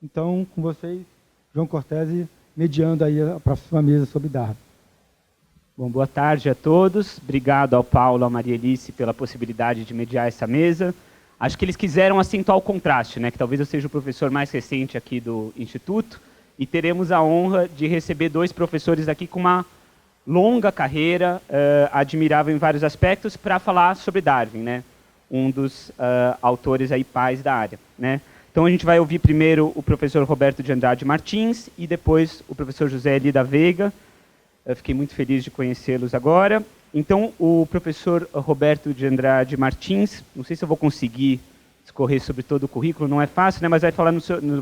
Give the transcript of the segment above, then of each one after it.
Então, com vocês, João Cortese, mediando aí a próxima mesa sobre Darwin. Bom, boa tarde a todos. Obrigado ao Paulo e à Maria Alice pela possibilidade de mediar essa mesa. Acho que eles quiseram acentuar o contraste, né? Que talvez eu seja o professor mais recente aqui do Instituto, e teremos a honra de receber dois professores aqui com uma longa carreira, admirável em vários aspectos, para falar sobre Darwin, né? Um dos autores aí pais da área, né? Então a gente vai ouvir primeiro o professor Roberto de Andrade Martins e depois o professor José Eli da Veiga. Eu fiquei muito feliz de conhecê-los agora. Então, o professor Roberto de Andrade Martins, não sei se eu vou conseguir discorrer sobre todo o currículo, não é fácil, né, mas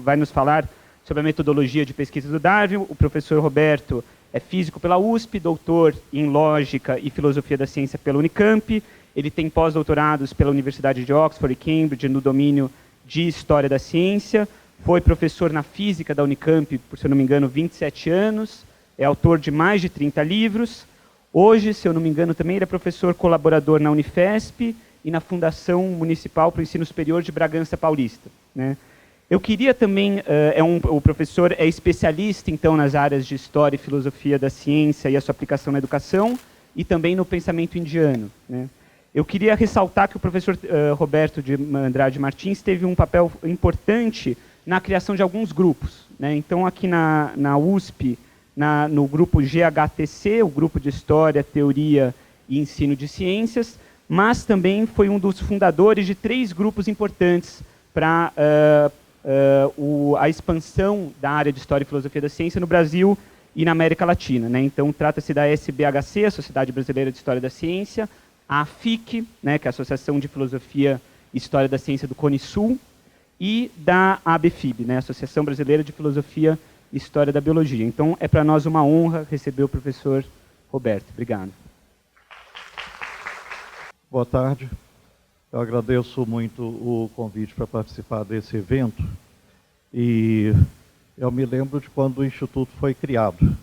vai nos falar sobre a metodologia de pesquisa do Darwin. O professor Roberto é físico pela USP, doutor em Lógica e Filosofia da Ciência pela Unicamp. Ele tem pós-doutorados pela Universidade de Oxford e Cambridge no domínio de História da Ciência. Foi professor na Física da Unicamp por, se eu não me engano, 27 anos. É autor de mais de 30 livros. Hoje, se eu não me engano, também ele é professor colaborador na Unifesp e na Fundação Municipal para o Ensino Superior de Bragança Paulista, né? Eu queria também, o professor é especialista, então, nas áreas de História e Filosofia da Ciência e a sua aplicação na educação e também no pensamento indiano, né? Eu queria ressaltar que o professor Roberto de Andrade Martins teve um papel importante na criação de alguns grupos, né? Então, aqui na USP, no grupo GHTC, o Grupo de História, Teoria e Ensino de Ciências, mas também foi um dos fundadores de 3 grupos importantes para a expansão da área de História e Filosofia da Ciência no Brasil e na América Latina, né? Então, trata-se da SBHC, a Sociedade Brasileira de História da Ciência, a AFIC, né, que é a Associação de Filosofia e História da Ciência do Cone Sul, e da ABFIB, né, Associação Brasileira de Filosofia e História da Biologia. Então, é para nós uma honra receber o professor Roberto. Obrigado. Boa tarde. Eu agradeço muito o convite para participar desse evento. E eu me lembro de quando o Instituto foi criado.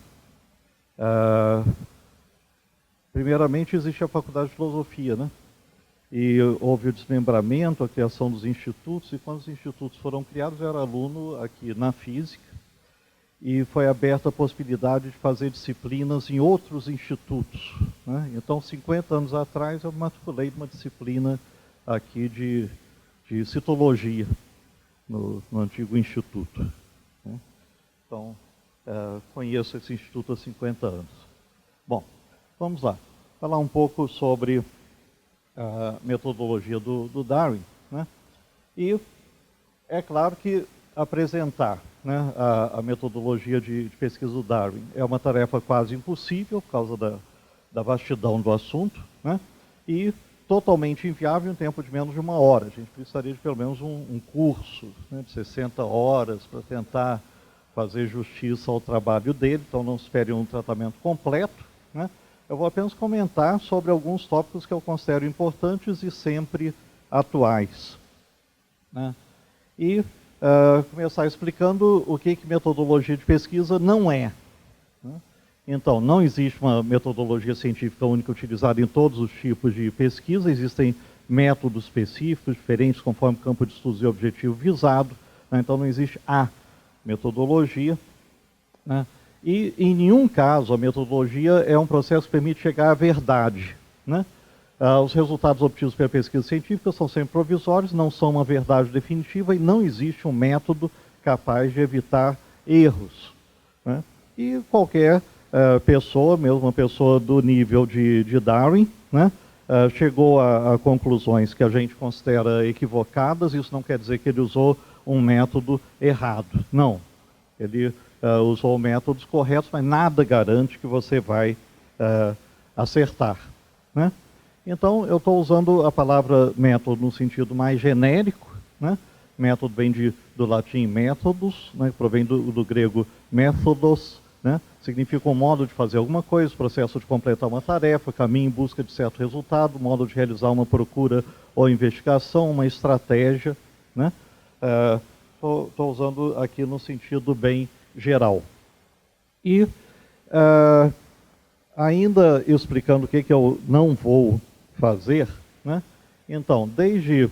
Primeiramente, existe a Faculdade de Filosofia, né? E houve o desmembramento, a criação dos institutos, e quando os institutos foram criados, eu era aluno aqui na Física, e foi aberta a possibilidade de fazer disciplinas em outros institutos, né? Então, 50 anos atrás, eu matriculei numa disciplina aqui de citologia, no antigo instituto, né? Então, conheço esse instituto há 50 anos. Bom, vamos lá. Falar um pouco sobre a metodologia do Darwin, né? E é claro que apresentar, né, a metodologia de pesquisa do Darwin é uma tarefa quase impossível por causa da vastidão do assunto, né? E totalmente inviável em um tempo de menos de 1 hora. A gente precisaria de pelo menos um curso, né, de 60 horas para tentar fazer justiça ao trabalho dele, então não espere um tratamento completo, né? Eu vou apenas comentar sobre alguns tópicos que eu considero importantes e sempre atuais, né? E começar explicando o que metodologia de pesquisa não é, né? Então, não existe uma metodologia científica única utilizada em todos os tipos de pesquisa, existem métodos específicos, diferentes conforme o campo de estudos e objetivo visado, né? Então não existe a metodologia, né? E em nenhum caso a metodologia é um processo que permite chegar à verdade, né? Os resultados obtidos pela pesquisa científica são sempre provisórios, não são uma verdade definitiva e não existe um método capaz de evitar erros, né? E qualquer pessoa, mesmo uma pessoa do nível de Darwin, né, chegou a conclusões que a gente considera equivocadas. Isso não quer dizer que ele usou um método errado, não. Ele usou métodos corretos, mas nada garante que você vai acertar, né? Então, eu estou usando a palavra método no sentido mais genérico, né? Método vem do latim métodos, né? Provém do grego métodos, né? Significa um modo de fazer alguma coisa, processo de completar uma tarefa, caminho em busca de certo resultado, modo de realizar uma procura ou investigação, uma estratégia, né? Estou usando aqui no sentido bem geral. E ainda explicando o que eu não vou fazer, né? Então, desde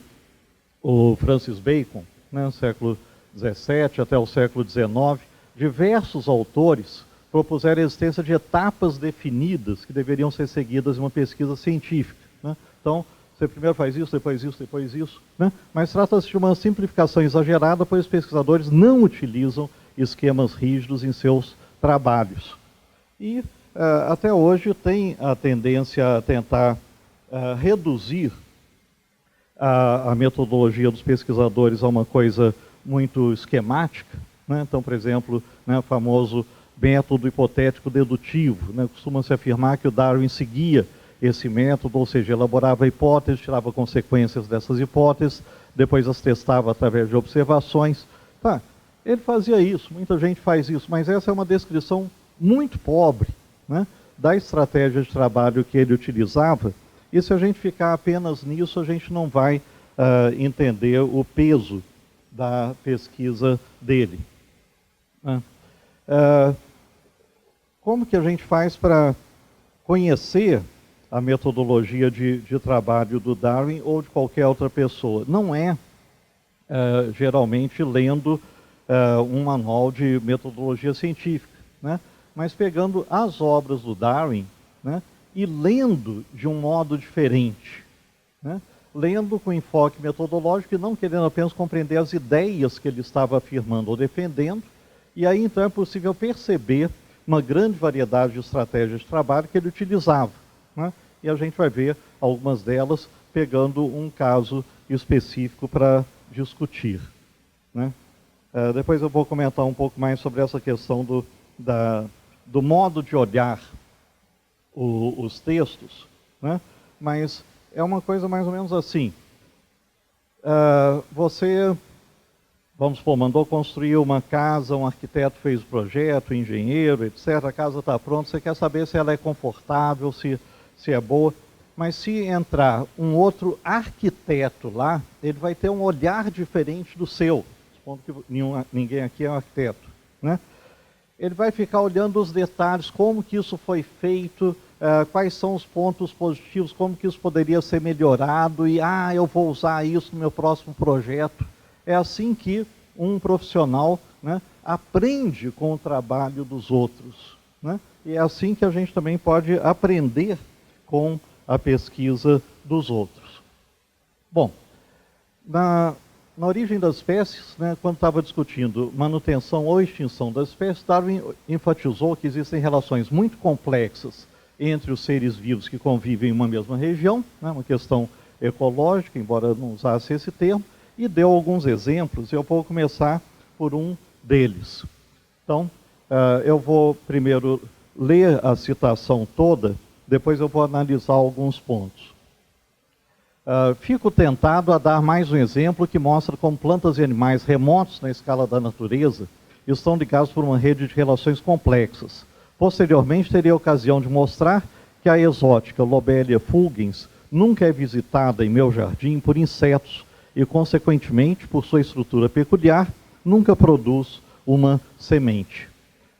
o Francis Bacon, né, no século XVII até o século XIX, diversos autores propuseram a existência de etapas definidas que deveriam ser seguidas em uma pesquisa científica, né? Então, você primeiro faz isso, depois isso, depois isso, né? Mas trata-se de uma simplificação exagerada, pois os pesquisadores não utilizam esquemas rígidos em seus trabalhos. E até hoje tem a tendência a tentar reduzir a metodologia dos pesquisadores a uma coisa muito esquemática, né? Então, por exemplo, né, o famoso método hipotético dedutivo, né? Costuma-se afirmar que o Darwin seguia esse método, ou seja, elaborava hipóteses, tirava consequências dessas hipóteses, depois as testava através de observações. Tá, ele fazia isso, muita gente faz isso, mas essa é uma descrição muito pobre, né, da estratégia de trabalho que ele utilizava, e se a gente ficar apenas nisso, a gente não vai entender o peso da pesquisa dele. Né? Como que a gente faz para conhecer a metodologia de trabalho do Darwin ou de qualquer outra pessoa? Não é, geralmente, lendo um manual de metodologia científica, né? Mas pegando as obras do Darwin, né, e lendo de um modo diferente, né? Lendo com enfoque metodológico e não querendo apenas compreender as ideias que ele estava afirmando ou defendendo, e aí então é possível perceber uma grande variedade de estratégias de trabalho que ele utilizava, né? E a gente vai ver algumas delas pegando um caso específico para discutir, né? Depois eu vou comentar um pouco mais sobre essa questão do modo de olhar os textos, né? Mas é uma coisa mais ou menos assim. Você, vamos supor, mandou construir uma casa, um arquiteto fez o projeto, engenheiro, etc. A casa está pronta, você quer saber se ela é confortável, se é boa. Mas se entrar um outro arquiteto lá, ele vai ter um olhar diferente do seu. Supondo que ninguém aqui é um arquiteto, né? Ele vai ficar olhando os detalhes, como que isso foi feito, quais são os pontos positivos, como que isso poderia ser melhorado, e eu vou usar isso no meu próximo projeto. É assim que um profissional, né, aprende com o trabalho dos outros, né? E é assim que a gente também pode aprender com a pesquisa dos outros. Bom, na origem das espécies, né, quando estava discutindo manutenção ou extinção das espécies, Darwin enfatizou que existem relações muito complexas entre os seres vivos que convivem em uma mesma região, né, uma questão ecológica, embora não usasse esse termo, e deu alguns exemplos, e eu vou começar por um deles. Então, eu vou primeiro ler a citação toda, depois eu vou analisar alguns pontos. Fico tentado a dar mais um exemplo que mostra como plantas e animais remotos na escala da natureza estão ligados por uma rede de relações complexas. Posteriormente, terei a ocasião de mostrar que a exótica Lobelia fulgens nunca é visitada em meu jardim por insetos e, consequentemente, por sua estrutura peculiar, nunca produz uma semente.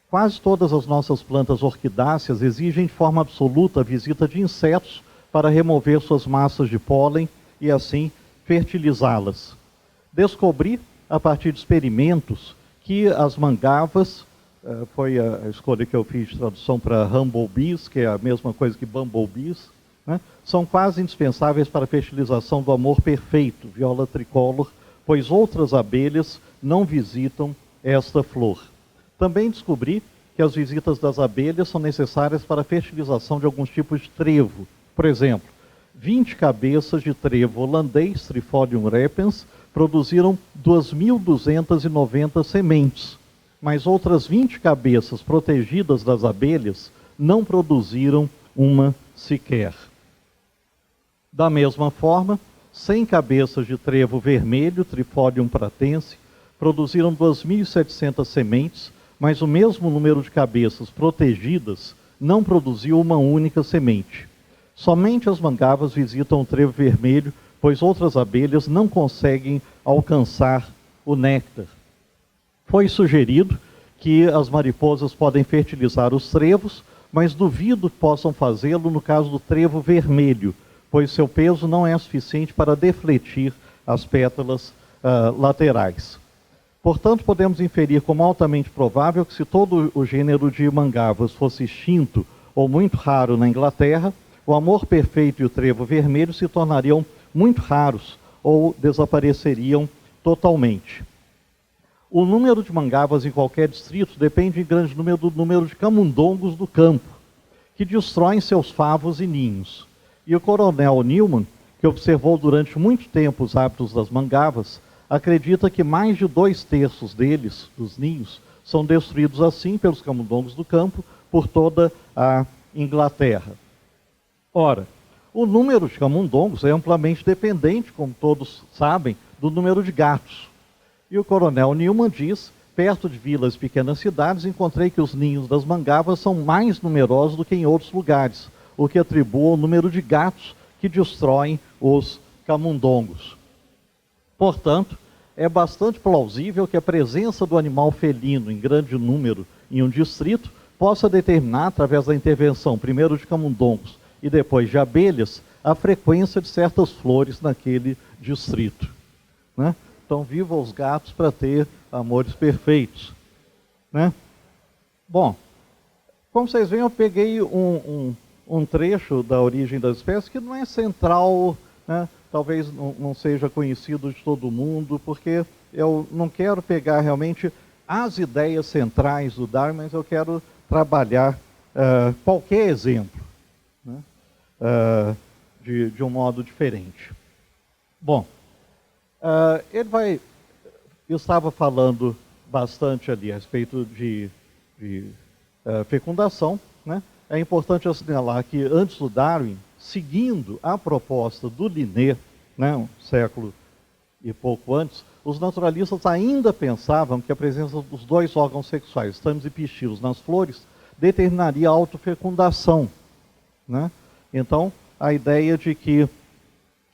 Quase todas as nossas plantas orquidáceas exigem de forma absoluta a visita de insetos para remover suas massas de pólen e, assim, fertilizá-las. Descobri, a partir de experimentos, que as mangavas, foi a escolha que eu fiz de tradução para humblebees, que é a mesma coisa que bumblebees, né, são quase indispensáveis para a fertilização do amor perfeito, Viola tricolor, pois outras abelhas não visitam esta flor. Também descobri que as visitas das abelhas são necessárias para a fertilização de alguns tipos de trevo. Por exemplo, 20 cabeças de trevo holandês, Trifolium repens, produziram 2.290 sementes, mas outras 20 cabeças protegidas das abelhas não produziram uma sequer. Da mesma forma, 100 cabeças de trevo vermelho, Trifolium pratense, produziram 2.700 sementes, mas o mesmo número de cabeças protegidas não produziu uma única semente. Somente as mangavas visitam o trevo vermelho, pois outras abelhas não conseguem alcançar o néctar. Foi sugerido que as mariposas podem fertilizar os trevos, mas duvido que possam fazê-lo no caso do trevo vermelho, pois seu peso não é suficiente para defletir as pétalas laterais. Portanto, podemos inferir como altamente provável que se todo o gênero de mangavas fosse extinto ou muito raro na Inglaterra, o amor perfeito e o trevo vermelho se tornariam muito raros ou desapareceriam totalmente. O número de mangavas em qualquer distrito depende em grande número do número de camundongos do campo, que destroem seus favos e ninhos. E o coronel Newman, que observou durante muito tempo os hábitos das mangavas, acredita que mais de 2/3 deles, dos ninhos, são destruídos assim pelos camundongos do campo por toda a Inglaterra. Ora, o número de camundongos é amplamente dependente, como todos sabem, do número de gatos. E o coronel Newman diz, perto de vilas e pequenas cidades, encontrei que os ninhos das mangavas são mais numerosos do que em outros lugares, o que atribui ao número de gatos que destroem os camundongos. Portanto, é bastante plausível que a presença do animal felino em grande número em um distrito possa determinar, através da intervenção primeiro de camundongos e depois de abelhas, a frequência de certas flores naquele distrito, né? Então, viva os gatos para ter amores perfeitos, né? Bom, como vocês veem, eu peguei um trecho da Origem das Espécies que não é central, né? Talvez não seja conhecido de todo mundo, porque eu não quero pegar realmente as ideias centrais do Darwin, mas eu quero trabalhar qualquer exemplo, né? De um modo diferente. Bom, eu estava falando bastante ali a respeito de fecundação, né? É importante assinalar que antes do Darwin, seguindo a proposta do Linné, né, um século e pouco antes, os naturalistas ainda pensavam que a presença dos dois órgãos sexuais, estames e pistilos, nas flores, determinaria a autofecundação, né? Então, a ideia de que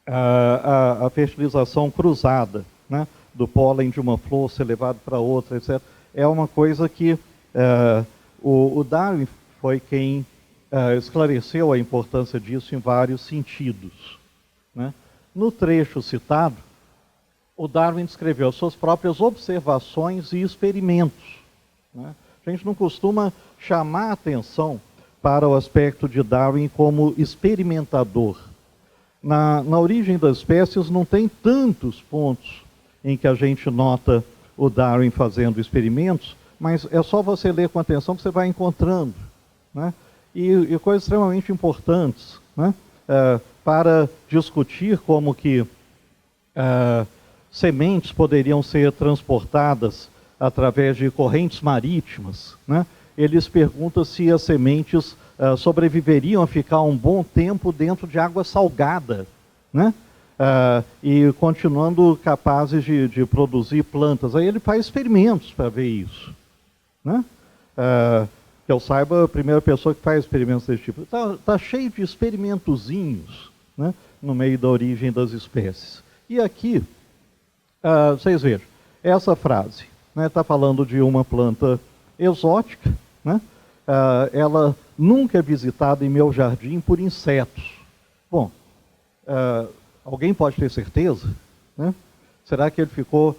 a fertilização cruzada, né, do pólen de uma flor ser levado para outra, etc., é uma coisa que o Darwin foi quem esclareceu a importância disso em vários sentidos, né? No trecho citado, o Darwin descreveu as suas próprias observações e experimentos, né? A gente não costuma chamar a atenção para o aspecto de Darwin como experimentador. Na Origem das Espécies não tem tantos pontos em que a gente nota o Darwin fazendo experimentos, mas é só você ler com atenção que você vai encontrando, né? E coisas extremamente importantes, né? Para discutir como que sementes poderiam ser transportadas através de correntes marítimas, né? Eles perguntam se as sementes sobreviveriam a ficar um bom tempo dentro de água salgada, né? E continuando capazes de produzir plantas. Aí ele faz experimentos para ver isso, né? Que eu saiba, a primeira pessoa que faz experimentos desse tipo. Tá cheio de experimentozinhos, né, no meio da Origem das Espécies. E aqui, vocês vejam, essa frase está falando de uma planta exótica, né? Ela nunca é visitada em meu jardim por insetos. Bom, alguém pode ter certeza, né? Será que ele ficou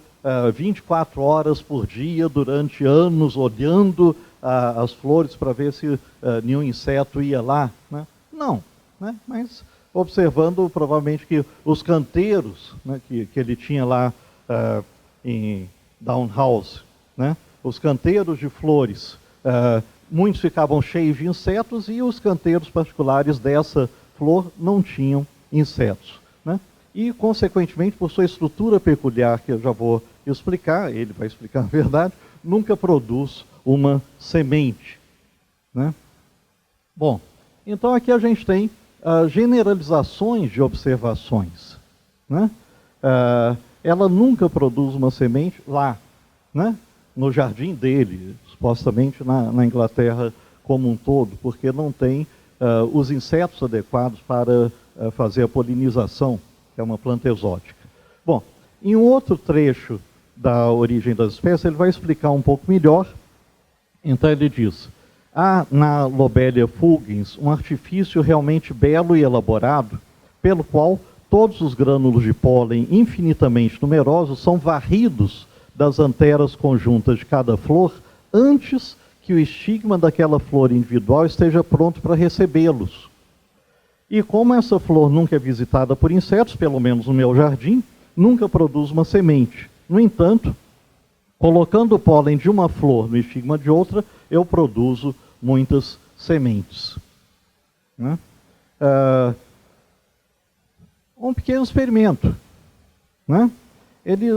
24 horas por dia, durante anos, olhando as flores para ver se nenhum inseto ia lá, né? Não, né? Mas observando provavelmente que os canteiros, né, que ele tinha lá em Downhouse, né? Os canteiros de flores, muitos ficavam cheios de insetos e os canteiros particulares dessa flor não tinham insetos, né? E, consequentemente, por sua estrutura peculiar, que eu já vou explicar, ele vai explicar a verdade, nunca produz uma semente, né? Bom, então aqui a gente tem generalizações de observações, né? Ela nunca produz uma semente lá, né, no jardim dele, supostamente na Inglaterra como um todo, porque não tem os insetos adequados para fazer a polinização, que é uma planta exótica. Bom, em um outro trecho da Origem das Espécies, ele vai explicar um pouco melhor. Então ele diz: há na Lobelia fulgens um artifício realmente belo e elaborado, pelo qual todos os grânulos de pólen infinitamente numerosos são varridos das anteras conjuntas de cada flor antes que o estigma daquela flor individual esteja pronto para recebê-los. E como essa flor nunca é visitada por insetos, pelo menos no meu jardim, nunca produz uma semente. No entanto, colocando o pólen de uma flor no estigma de outra, eu produzo muitas sementes. Né? Um pequeno experimento. Né? Ele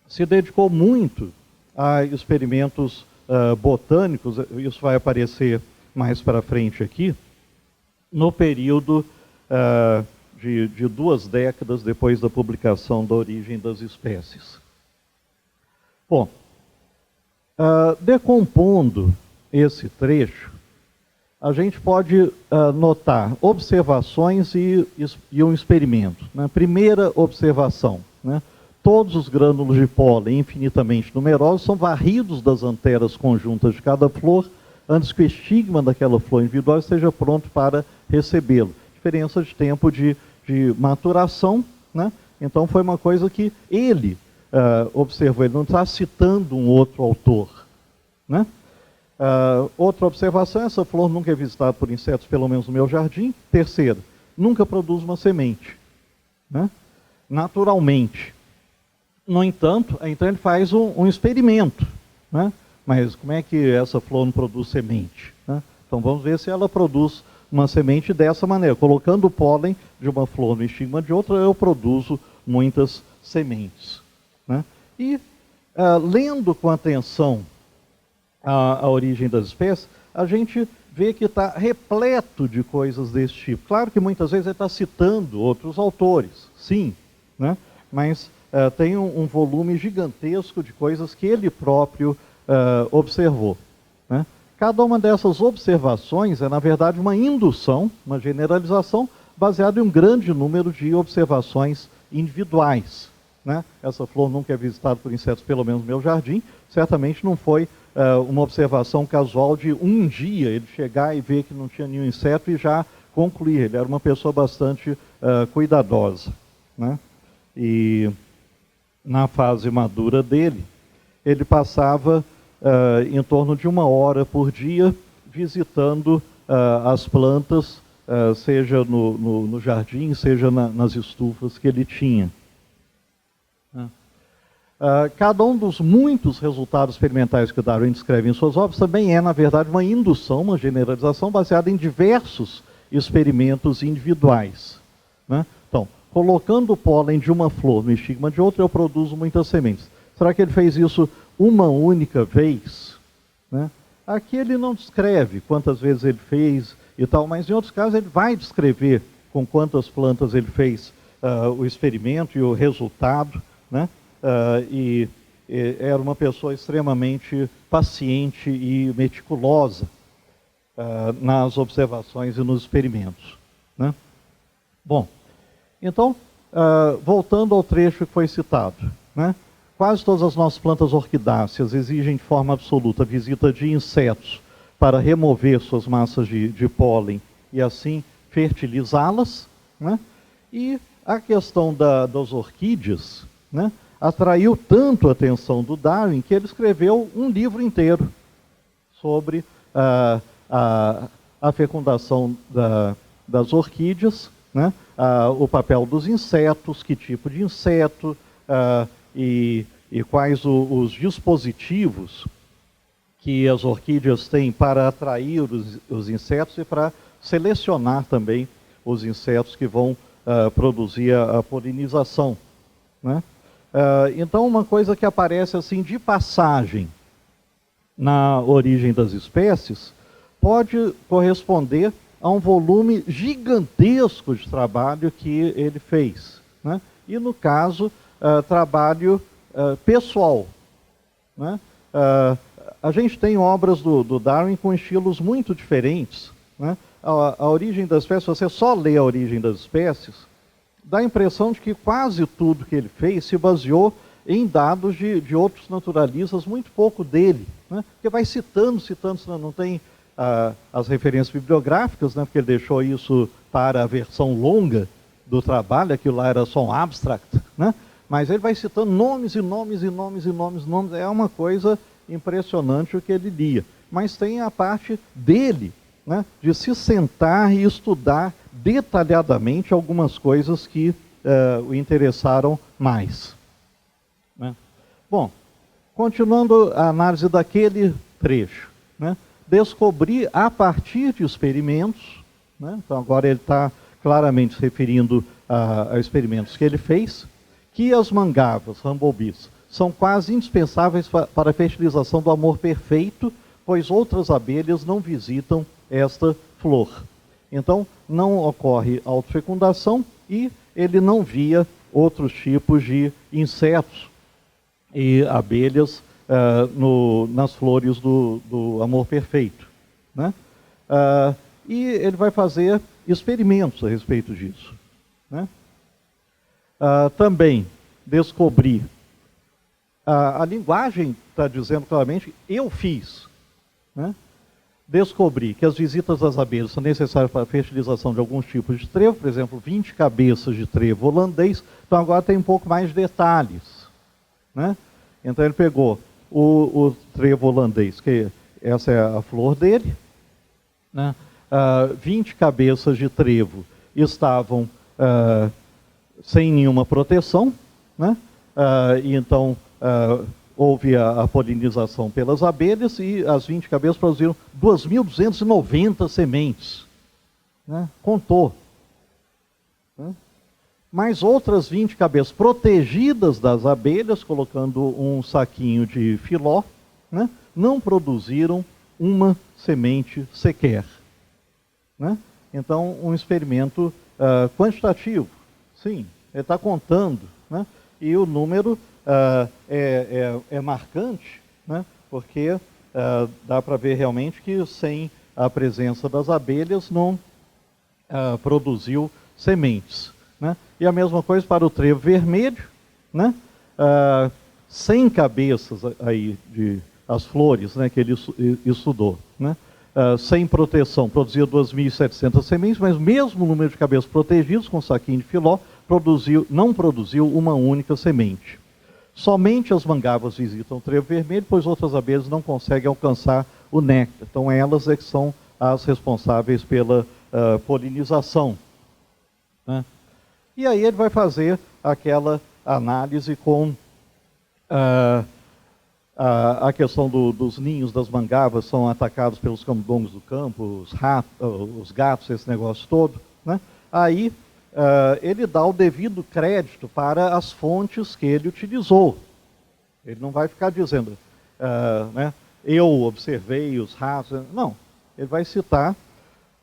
se dedicou muito a experimentos botânicos, isso vai aparecer mais para frente aqui, no período de 2 décadas depois da publicação da Origem das Espécies. Bom, decompondo esse trecho, a gente pode notar observações e um experimento. Né? Primeira observação, né? Todos os grânulos de pólen infinitamente numerosos são varridos das anteras conjuntas de cada flor antes que o estigma daquela flor individual esteja pronto para recebê-lo. Diferença de tempo de maturação, né? Então foi uma coisa que ele observou, ele não está citando um outro autor. Né? Outra observação, essa flor nunca é visitada por insetos, pelo menos no meu jardim. Terceira, nunca produz uma semente. Né? Naturalmente. No entanto, então ele faz um experimento. Né? Mas como é que essa flor não produz semente? Né? Então vamos ver se ela produz uma semente dessa maneira. Colocando o pólen de uma flor no estigma de outra, eu produzo muitas sementes. Né? E lendo com atenção a Origem das Espécies, a gente vê que está repleto de coisas desse tipo. Claro que muitas vezes ele está citando outros autores, sim, né? Mas tem um volume gigantesco de coisas que ele próprio observou. Né? Cada uma dessas observações é, na verdade, uma indução, uma generalização, baseada em um grande número de observações individuais. Né? Essa flor nunca é visitada por insetos, pelo menos no meu jardim, certamente não foi uma observação casual de um dia ele chegar e ver que não tinha nenhum inseto e já concluir. Ele era uma pessoa bastante cuidadosa. Né? E na fase madura dele, ele passava em torno de 1 hora por dia visitando as plantas, seja no jardim, seja nas estufas que ele tinha. Cada um dos muitos resultados experimentais que Darwin descreve em suas obras também é, na verdade, uma indução, uma generalização baseada em diversos experimentos individuais. Né? Então, colocando o pólen de uma flor no estigma de outra, eu produzo muitas sementes. Será que ele fez isso uma única vez? Né? Aqui ele não descreve quantas vezes ele fez e tal, mas em outros casos ele vai descrever com quantas plantas ele fez o experimento e o resultado. Né? E era uma pessoa extremamente paciente e meticulosa nas observações e nos experimentos. Né? Bom, então, voltando ao trecho que foi citado, né? Quase todas as nossas plantas orquidáceas exigem de forma absoluta a visita de insetos para remover suas massas de pólen e assim fertilizá-las. Né? E a questão das orquídeas, né, atraiu tanto a atenção do Darwin que ele escreveu um livro inteiro sobre a fecundação das orquídeas, né, o papel dos insetos, que tipo de inseto, e quais os dispositivos que as orquídeas têm para atrair os insetos e para selecionar também os insetos que vão produzir a polinização. Né? Então, uma coisa que aparece assim de passagem na Origem das Espécies pode corresponder a um volume gigantesco de trabalho que ele fez. Né? E, no caso, trabalho pessoal. Né? A gente tem obras do Darwin com estilos muito diferentes. Né? A Origem das Espécies, se você só lê a Origem das Espécies, dá a impressão de que quase tudo que ele fez se baseou em dados de outros naturalistas, muito pouco dele. Né? Porque vai citando, não tem as referências bibliográficas, né? Porque ele deixou isso para a versão longa do trabalho, aquilo lá era só um abstract, né? Mas ele vai citando nomes e nomes e nomes e nomes, nomes. É uma coisa impressionante o que ele lia. Mas tem a parte dele, né, de se sentar e estudar detalhadamente algumas coisas que o interessaram mais. Né? Bom, continuando a análise daquele trecho, né, descobrir a partir de experimentos, né, então agora ele está claramente se referindo a experimentos que ele fez, que as mangavas, bumblebees, são quase indispensáveis para a fertilização do amor perfeito, pois outras abelhas não visitam esta flor. Então, não ocorre autofecundação e ele não via outros tipos de insetos e abelhas nas flores do amor perfeito. Né? E ele vai fazer experimentos a respeito disso. Né? Também descobrir, a linguagem está dizendo claramente, eu fiz. Né? Descobri que as visitas das abelhas são necessárias para a fertilização de alguns tipos de trevo, por exemplo, 20 cabeças de trevo holandês, então agora tem um pouco mais de detalhes. Né? Então ele pegou o trevo holandês, que essa é a flor dele, né? 20 cabeças de trevo estavam sem nenhuma proteção, né? E então houve a polinização pelas abelhas e as 20 cabeças produziram 2.290 sementes. Né? Contou. Né? Mais outras 20 cabeças protegidas das abelhas, colocando um saquinho de filó, né? Não produziram uma semente sequer. Né? Então, um experimento quantitativo. Sim, ele está contando. Né? E o número é marcante, né? Porque dá para ver realmente que sem a presença das abelhas não produziu sementes. Né? E a mesma coisa para o trevo vermelho, né? 100 cabeças aí as flores, né, que ele estudou, né? Sem proteção, produzia 2.700 sementes, mas mesmo o número de cabeças protegidas com saquinho de filó não produziu uma única semente. Somente as mangavas visitam o trevo vermelho, pois outras abelhas não conseguem alcançar o néctar. Então elas é que são as responsáveis pela polinização. Né? E aí ele vai fazer aquela análise com a questão dos ninhos das mangavas são atacados pelos camundongos do campo, os gatos, esse negócio todo. Né? Aí ele dá o devido crédito para as fontes que ele utilizou. Ele não vai ficar dizendo, né, eu observei os ratos. Não, ele vai citar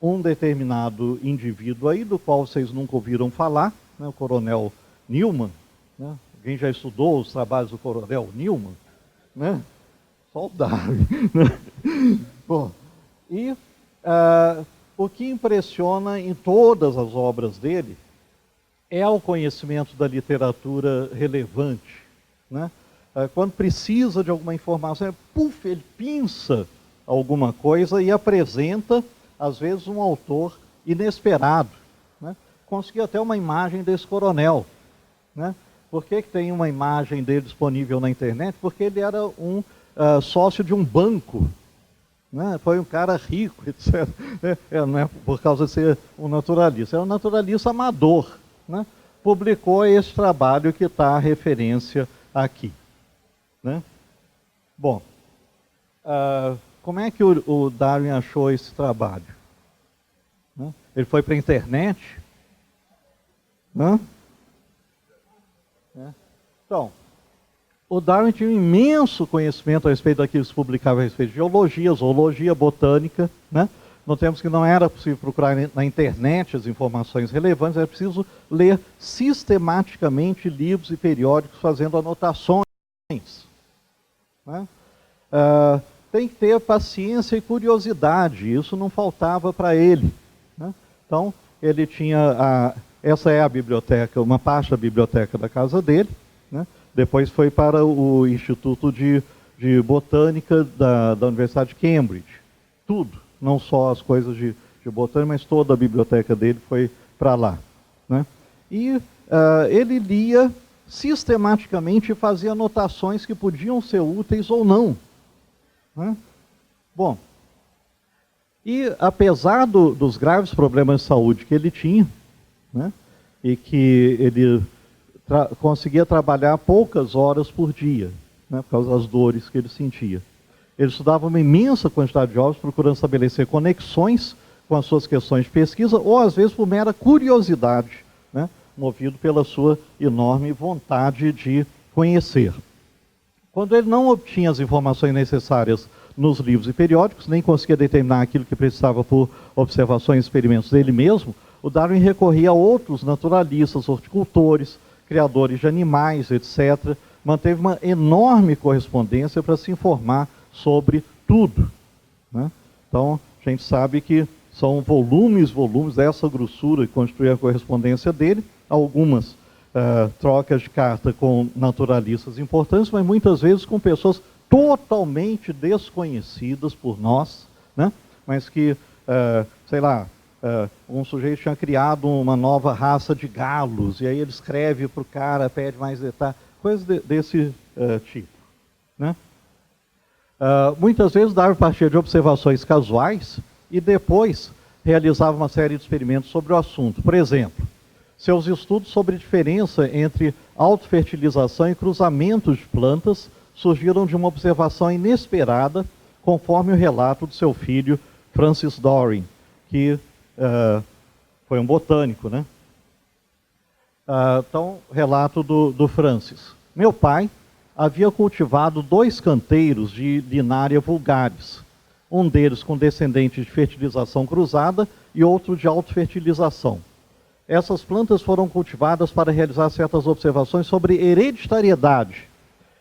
um determinado indivíduo aí, do qual vocês nunca ouviram falar, né, o coronel Newman. Né? Alguém já estudou os trabalhos do coronel Newman? Né? Só o Darwin. Né? Bom, e o que impressiona em todas as obras dele é o conhecimento da literatura relevante. Né? Quando precisa de alguma informação, ele pinça alguma coisa e apresenta, às vezes, um autor inesperado. Né? Consegui até uma imagem desse coronel. Né? Por que tem uma imagem dele disponível na internet? Porque ele era um sócio de um banco. Né? Foi um cara rico, etc. Não é por causa de ser um naturalista, é um naturalista amador. Né? Publicou esse trabalho que está a referência aqui. Né? Bom, como é que o Darwin achou esse trabalho? Né? Ele foi para a internet? Né? Então, o Darwin tinha um imenso conhecimento a respeito daquilo que se publicava a respeito de geologia, zoologia, botânica. Né? Notemos que não era possível procurar na internet as informações relevantes, era preciso ler sistematicamente livros e periódicos fazendo anotações. Né? Tem que ter paciência e curiosidade, isso não faltava para ele. Né? Então, ele tinha, essa é a biblioteca, uma parte da biblioteca da casa dele. Né? Depois foi para o Instituto de Botânica da Universidade de Cambridge. Tudo, não só as coisas de botânica, mas toda a biblioteca dele foi para lá. Né? E ele lia sistematicamente e fazia anotações que podiam ser úteis ou não. Né? Bom, e apesar dos graves problemas de saúde que ele tinha, né, e que ele conseguia trabalhar poucas horas por dia, né, por causa das dores que ele sentia. Ele estudava uma imensa quantidade de horas, procurando estabelecer conexões com as suas questões de pesquisa, ou às vezes por mera curiosidade, né, movido pela sua enorme vontade de conhecer. Quando ele não obtinha as informações necessárias nos livros e periódicos, nem conseguia determinar aquilo que precisava por observações e experimentos dele mesmo, o Darwin recorria a outros naturalistas, horticultores, criadores de animais, etc. Manteve uma enorme correspondência para se informar sobre tudo. Né? Então, a gente sabe que são volumes dessa grossura que constituem a correspondência dele, algumas trocas de carta com naturalistas importantes, mas muitas vezes com pessoas totalmente desconhecidas por nós, né? Mas que, sei lá, um sujeito tinha criado uma nova raça de galos, e aí ele escreve para o cara, pede mais detalhes, coisas desse tipo. Né? Muitas vezes Darwin partia de observações casuais e depois realizava uma série de experimentos sobre o assunto. Por exemplo, seus estudos sobre a diferença entre autofertilização e cruzamentos de plantas surgiram de uma observação inesperada, conforme o relato do seu filho Francis Darwin, que foi um botânico, né? Então, relato do Francis. Meu pai havia cultivado 2 canteiros de Linaria vulgaris, um deles com descendentes de fertilização cruzada e outro de autofertilização. Essas plantas foram cultivadas para realizar certas observações sobre hereditariedade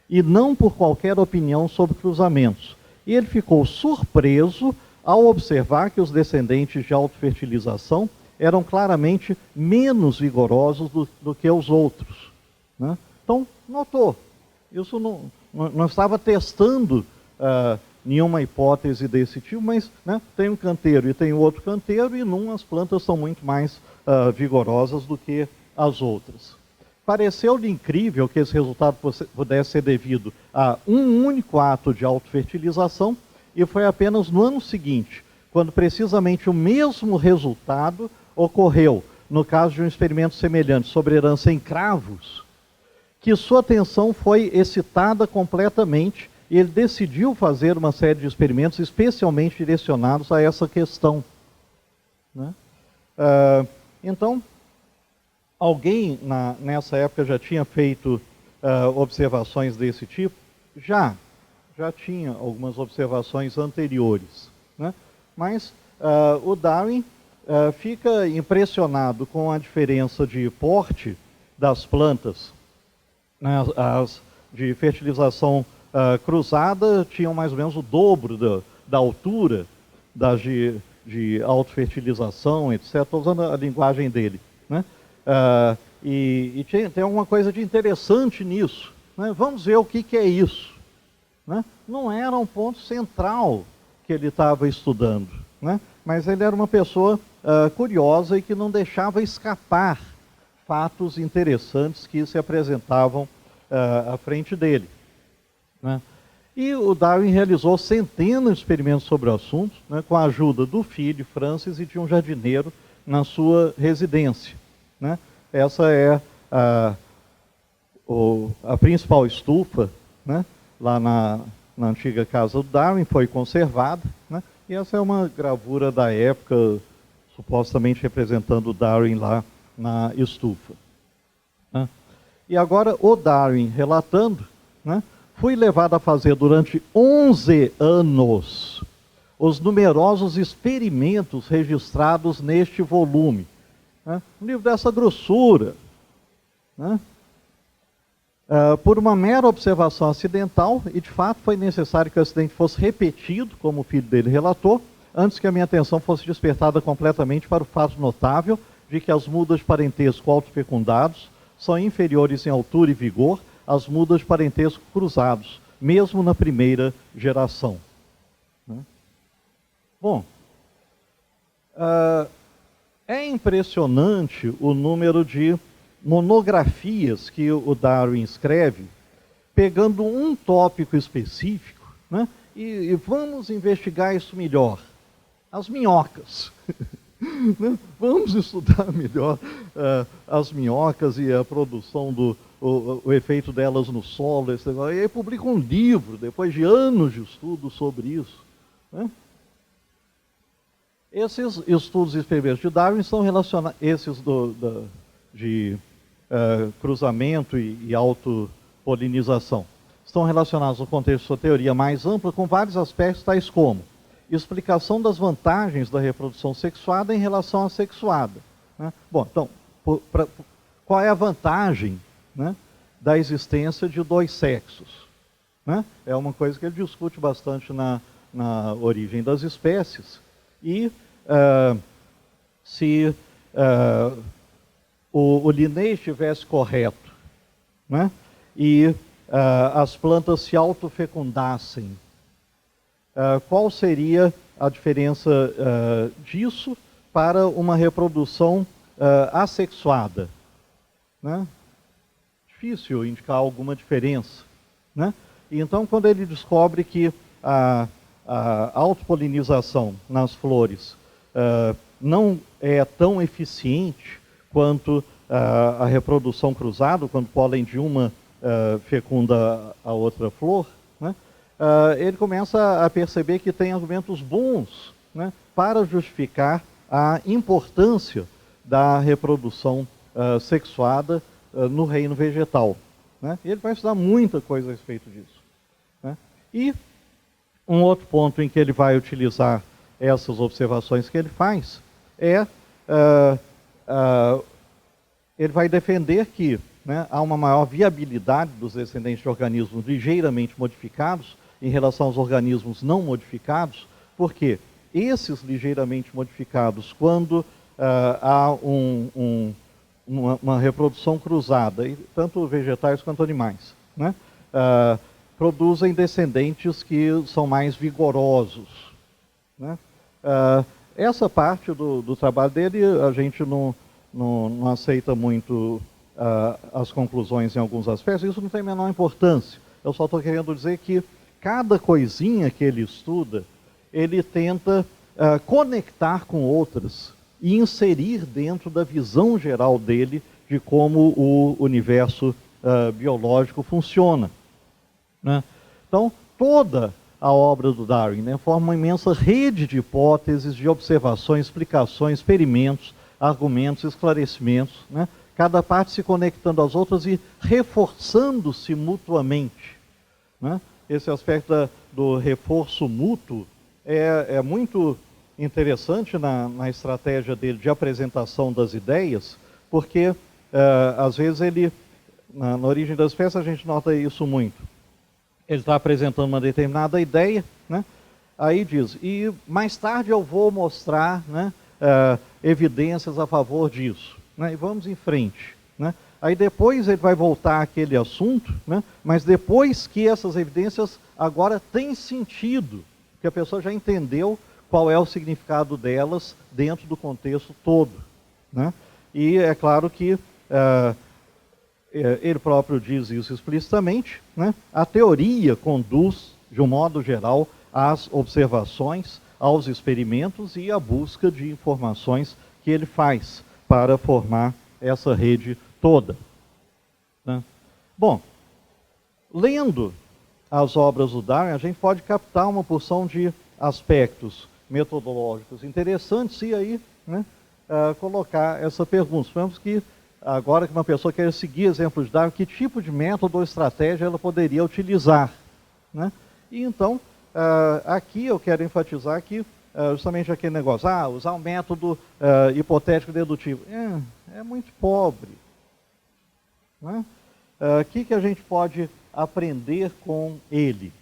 e não por qualquer opinião sobre cruzamentos. E ele ficou surpreso ao observar que os descendentes de autofertilização eram claramente menos vigorosos do que os outros. Né? Então, notou. Isso não estava testando nenhuma hipótese desse tipo, mas né, tem um canteiro e tem outro canteiro, e num as plantas são muito mais vigorosas do que as outras. Pareceu-lhe incrível que esse resultado pudesse ser devido a um único ato de autofertilização, e foi apenas no ano seguinte, quando precisamente o mesmo resultado ocorreu, no caso de um experimento semelhante sobre herança em cravos, que sua atenção foi excitada completamente e ele decidiu fazer uma série de experimentos especialmente direcionados a essa questão. Né? Então, alguém nessa época já tinha feito observações desse tipo? Já tinha algumas observações anteriores. Né? Mas o Darwin fica impressionado com a diferença de porte das plantas. Né? As de fertilização cruzada tinham mais ou menos o dobro da altura das de autofertilização, etc. Estou usando a linguagem dele. Né? E tem alguma coisa de interessante nisso. Né? Vamos ver o que é isso. Né? Não era um ponto central que ele estava estudando, né? Mas ele era uma pessoa curiosa e que não deixava escapar fatos interessantes que se apresentavam à frente dele. Né? E o Darwin realizou centenas de experimentos sobre o assunto, né, com a ajuda do filho, Francis, e de um jardineiro na sua residência. Né? Essa é a principal estufa, né, lá na antiga casa do Darwin, foi conservada. Né? E essa é uma gravura da época, supostamente representando o Darwin lá na estufa. Né? E agora o Darwin relatando, né, fui levado a fazer durante 11 anos os numerosos experimentos registrados neste volume. Né? Um livro dessa grossura. Né? Por uma mera observação acidental, e de fato foi necessário que o acidente fosse repetido, como o filho dele relatou, antes que a minha atenção fosse despertada completamente para o fato notável de que as mudas de parentesco autofecundados são inferiores em altura e vigor às mudas de parentesco cruzados, mesmo na primeira geração. Bom, é impressionante o número de monografias que o Darwin escreve, pegando um tópico específico, né, e vamos investigar isso melhor. As minhocas. Vamos estudar melhor as minhocas e a produção o efeito delas no solo. E aí publica um livro, depois de anos de estudo sobre isso. Né? Esses estudos e experimentos de Darwin estão relacionados, esses de cruzamento e autopolinização, estão relacionados no contexto de sua teoria mais ampla com vários aspectos, tais como explicação das vantagens da reprodução sexuada em relação à sexuada. Né? Bom, então, qual é a vantagem, né, da existência de dois sexos? Né? É uma coisa que ele discute bastante na origem das espécies. E se o Linné estivesse correto, né, e as plantas se autofecundassem, qual seria a diferença disso para uma reprodução assexuada? Né? Difícil indicar alguma diferença. Né? E então, quando ele descobre que a autopolinização nas flores não é tão eficiente quanto a reprodução cruzada, quando o pólen de uma fecunda a outra flor, né? Ele começa a perceber que tem argumentos bons, né, para justificar a importância da reprodução sexuada no reino vegetal. Né? Ele vai estudar muita coisa a respeito disso. Né? E um outro ponto em que ele vai utilizar essas observações que ele faz é ele vai defender que, né, há uma maior viabilidade dos descendentes de organismos ligeiramente modificados em relação aos organismos não modificados, porque esses ligeiramente modificados, quando há uma reprodução cruzada, tanto vegetais quanto animais, né, produzem descendentes que são mais vigorosos. Né? Essa parte do trabalho dele, a gente não aceita muito as conclusões em alguns aspectos, isso não tem a menor importância. Eu só estou querendo dizer que cada coisinha que ele estuda, ele tenta conectar com outras e inserir dentro da visão geral dele de como o universo biológico funciona. Né? Então, toda a obra do Darwin, né, forma uma imensa rede de hipóteses, de observações, explicações, experimentos, argumentos, esclarecimentos, né? Cada parte se conectando às outras e reforçando-se mutuamente. Né? Esse aspecto do reforço mútuo é muito interessante na estratégia dele de apresentação das ideias, porque às vezes ele, na origem das espécies, a gente nota isso muito. Ele está apresentando uma determinada ideia, né? Aí diz, e mais tarde eu vou mostrar, né, evidências a favor disso. Né? E vamos em frente. Né? Aí depois ele vai voltar àquele assunto, né? Mas depois que essas evidências agora têm sentido, que a pessoa já entendeu qual é o significado delas dentro do contexto todo. Né? E é claro que ele próprio diz isso explicitamente, né? A teoria conduz, de um modo geral, às observações, aos experimentos e à busca de informações que ele faz para formar essa rede toda. Né? Bom, lendo as obras do Darwin, a gente pode captar uma porção de aspectos metodológicos interessantes e aí, né, colocar essa pergunta. Suponhamos que agora que uma pessoa quer seguir exemplos de Darwin, que tipo de método ou estratégia ela poderia utilizar? Né? E então, aqui eu quero enfatizar que justamente aquele negócio, usar um método hipotético dedutivo, é muito pobre. Né? O que a gente pode aprender com ele?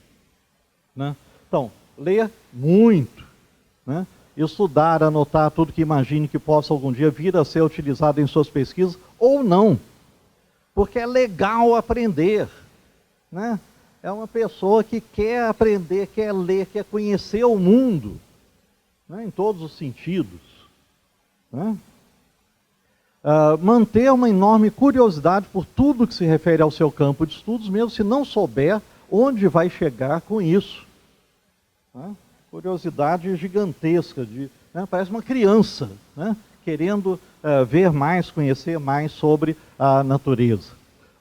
Né? Então, ler muito, né? Estudar, anotar tudo que imagine que possa algum dia vir a ser utilizado em suas pesquisas, ou não, porque é legal aprender. Né? É uma pessoa que quer aprender, quer ler, quer conhecer o mundo, né, em todos os sentidos. Né? manter uma enorme curiosidade por tudo que se refere ao seu campo de estudos, mesmo se não souber onde vai chegar com isso. Né? Curiosidade gigantesca, parece uma criança, né? Querendo ver mais, conhecer mais sobre a natureza.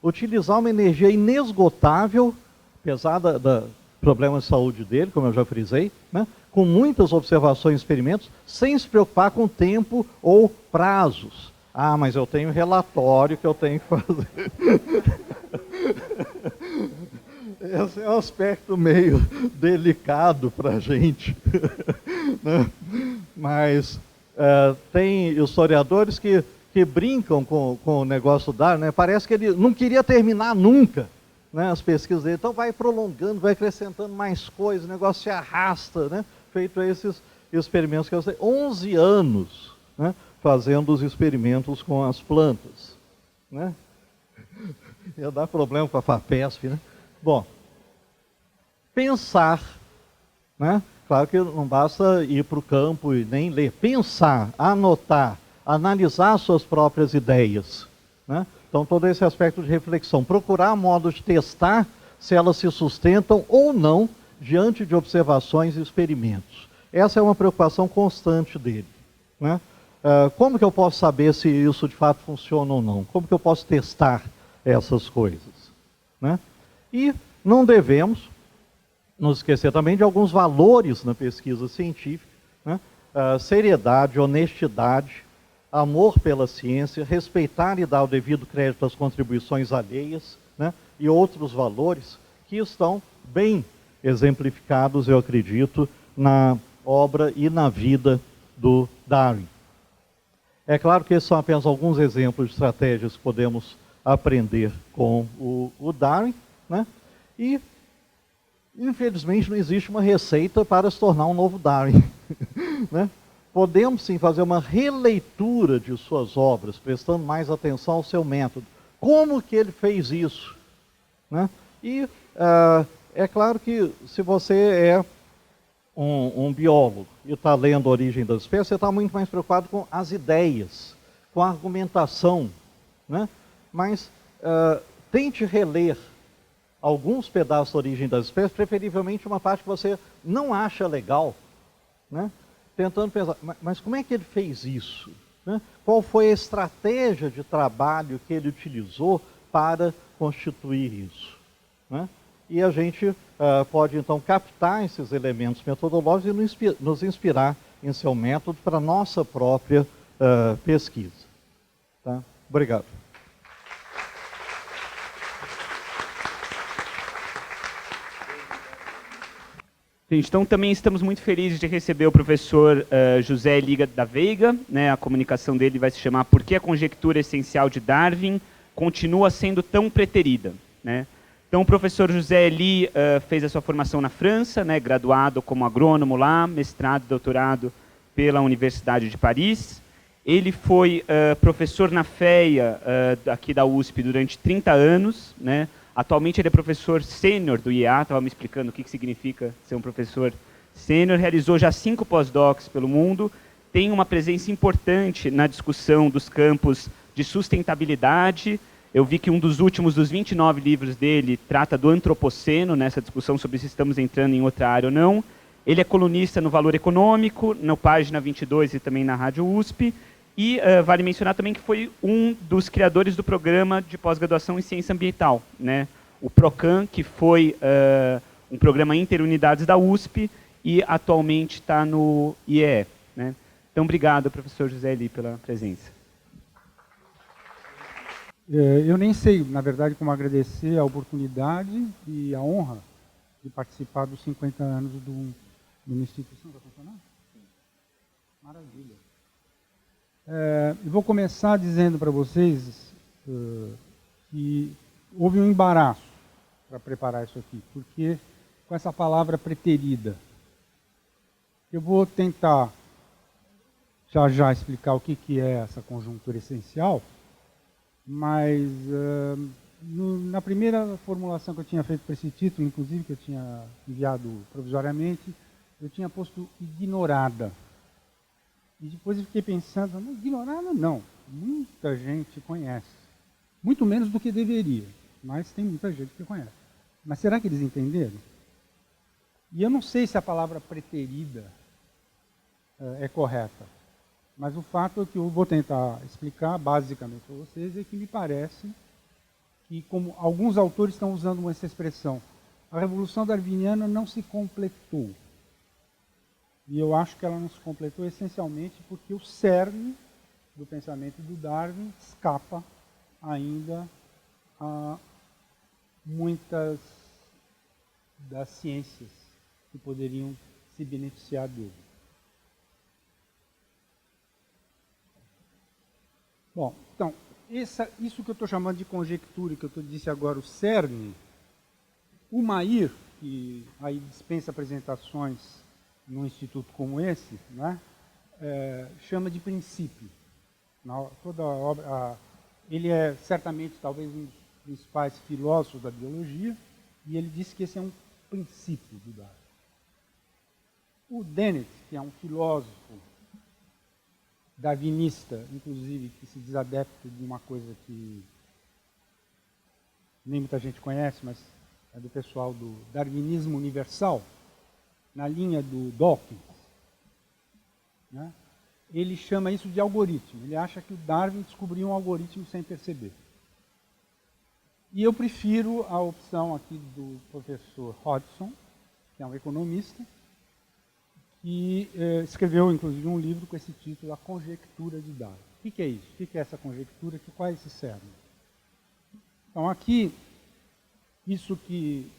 Utilizar uma energia inesgotável, apesar da problemas de saúde dele, como eu já frisei, né? Com muitas observações e experimentos, sem se preocupar com tempo ou prazos. Ah, mas eu tenho relatório que eu tenho que fazer. Esse é um aspecto meio delicado para a gente. Né? Mas tem historiadores que brincam com o negócio da, né? Parece que ele não queria terminar nunca, né, as pesquisas dele. Então vai prolongando, vai acrescentando mais coisas, o negócio se arrasta, né? Feito esses experimentos que eu sei. 11 anos, né, fazendo os experimentos com as plantas. Né? Ia dar problema com a FAPESP, né? Bom, pensar, né? Claro que não basta ir para o campo e nem ler. Pensar, anotar, analisar suas próprias ideias. Né? Então, todo esse aspecto de reflexão. Procurar modos de testar se elas se sustentam ou não diante de observações e experimentos. Essa é uma preocupação constante dele. Né? Como que eu posso saber se isso de fato funciona ou não? Como que eu posso testar essas coisas? Né? E não devemos nos esquecer também de alguns valores na pesquisa científica, né? Seriedade, honestidade, amor pela ciência, respeitar e dar o devido crédito às contribuições alheias, né? E outros valores que estão bem exemplificados, eu acredito, na obra e na vida do Darwin. É claro que esses são apenas alguns exemplos de estratégias que podemos aprender com o Darwin, né? E infelizmente não existe uma receita para se tornar um novo Darwin. Né? Podemos sim fazer uma releitura de suas obras, prestando mais atenção ao seu método. Como que ele fez isso? Né? E é claro que se você é um biólogo e está lendo a origem das espécies, você está muito mais preocupado com as ideias, com a argumentação. Né? Mas tente reler alguns pedaços da origem das espécies, preferivelmente uma parte que você não acha legal, né? Tentando pensar, mas como é que ele fez isso? Né? Qual foi a estratégia de trabalho que ele utilizou para constituir isso? Né? E a gente pode então captar esses elementos metodológicos e nos inspirar em seu método para a nossa própria pesquisa. Tá? Obrigado. Gente, então também estamos muito felizes de receber o professor José Liga da Veiga, né? A comunicação dele vai se chamar Por que a conjectura essencial de Darwin continua sendo tão preterida? Né? Então o professor José Eli fez a sua formação na França, né? Graduado como agrônomo lá, mestrado e doutorado pela Universidade de Paris. Ele foi professor na FEA aqui da USP durante 30 anos, né? Atualmente ele é professor sênior do IEA, estava me explicando o que significa ser um professor sênior, realizou já 5 pós-docs pelo mundo, tem uma presença importante na discussão dos campos de sustentabilidade. Eu vi que um dos últimos, dos 29 livros dele, trata do antropoceno, nessa discussão sobre se estamos entrando em outra área ou não. Ele é colunista no Valor Econômico, no Página 22 e também na Rádio USP. E vale mencionar também que foi um dos criadores do programa de pós-graduação em ciência ambiental, né? O PROCAM, que foi um programa interunidades da USP e atualmente está no IEE. Né? Então, obrigado, professor José Eli, pela presença. Eu nem sei, na verdade, como agradecer a oportunidade e a honra de participar dos 50 anos de uma instituição. Está funcionando? Maravilha. Eu vou começar dizendo para vocês que houve um embaraço para preparar isso aqui, porque com essa palavra preterida, eu vou tentar já explicar o que é essa conjuntura essencial, mas na primeira formulação que eu tinha feito para esse título, inclusive que eu tinha enviado provisoriamente, eu tinha posto ignorada. E depois eu fiquei pensando, não, ignorada não, muita gente conhece. Muito menos do que deveria, mas tem muita gente que conhece. Mas será que eles entenderam? E eu não sei se a palavra preterida é correta, mas o fato é que eu vou tentar explicar basicamente para vocês é que me parece que, como alguns autores estão usando essa expressão, a revolução darwiniana não se completou. E eu acho que ela não se completou essencialmente porque o cerne do pensamento do Darwin escapa ainda a muitas das ciências que poderiam se beneficiar dele. Bom, então, isso que eu estou chamando de conjectura, que eu disse agora, o cerne, o Mayr, que aí dispensa apresentações num instituto como esse, né, chama de princípio. Toda a obra, ele é certamente talvez um dos principais filósofos da biologia, e ele disse que esse é um princípio do Darwin. O Dennett, que é um filósofo darwinista, inclusive, que se diz adepto de uma coisa que nem muita gente conhece, mas é do pessoal do darwinismo universal, na linha do Dawkins, né? Ele chama isso de algoritmo. Ele acha que o Darwin descobriu um algoritmo sem perceber. E eu prefiro a opção aqui do professor Hodgson, que é um economista, que escreveu, inclusive, um livro com esse título, A Conjectura de Darwin. O que é isso? O que é essa conjectura? Qual é esse cerne? Então, aqui, isso que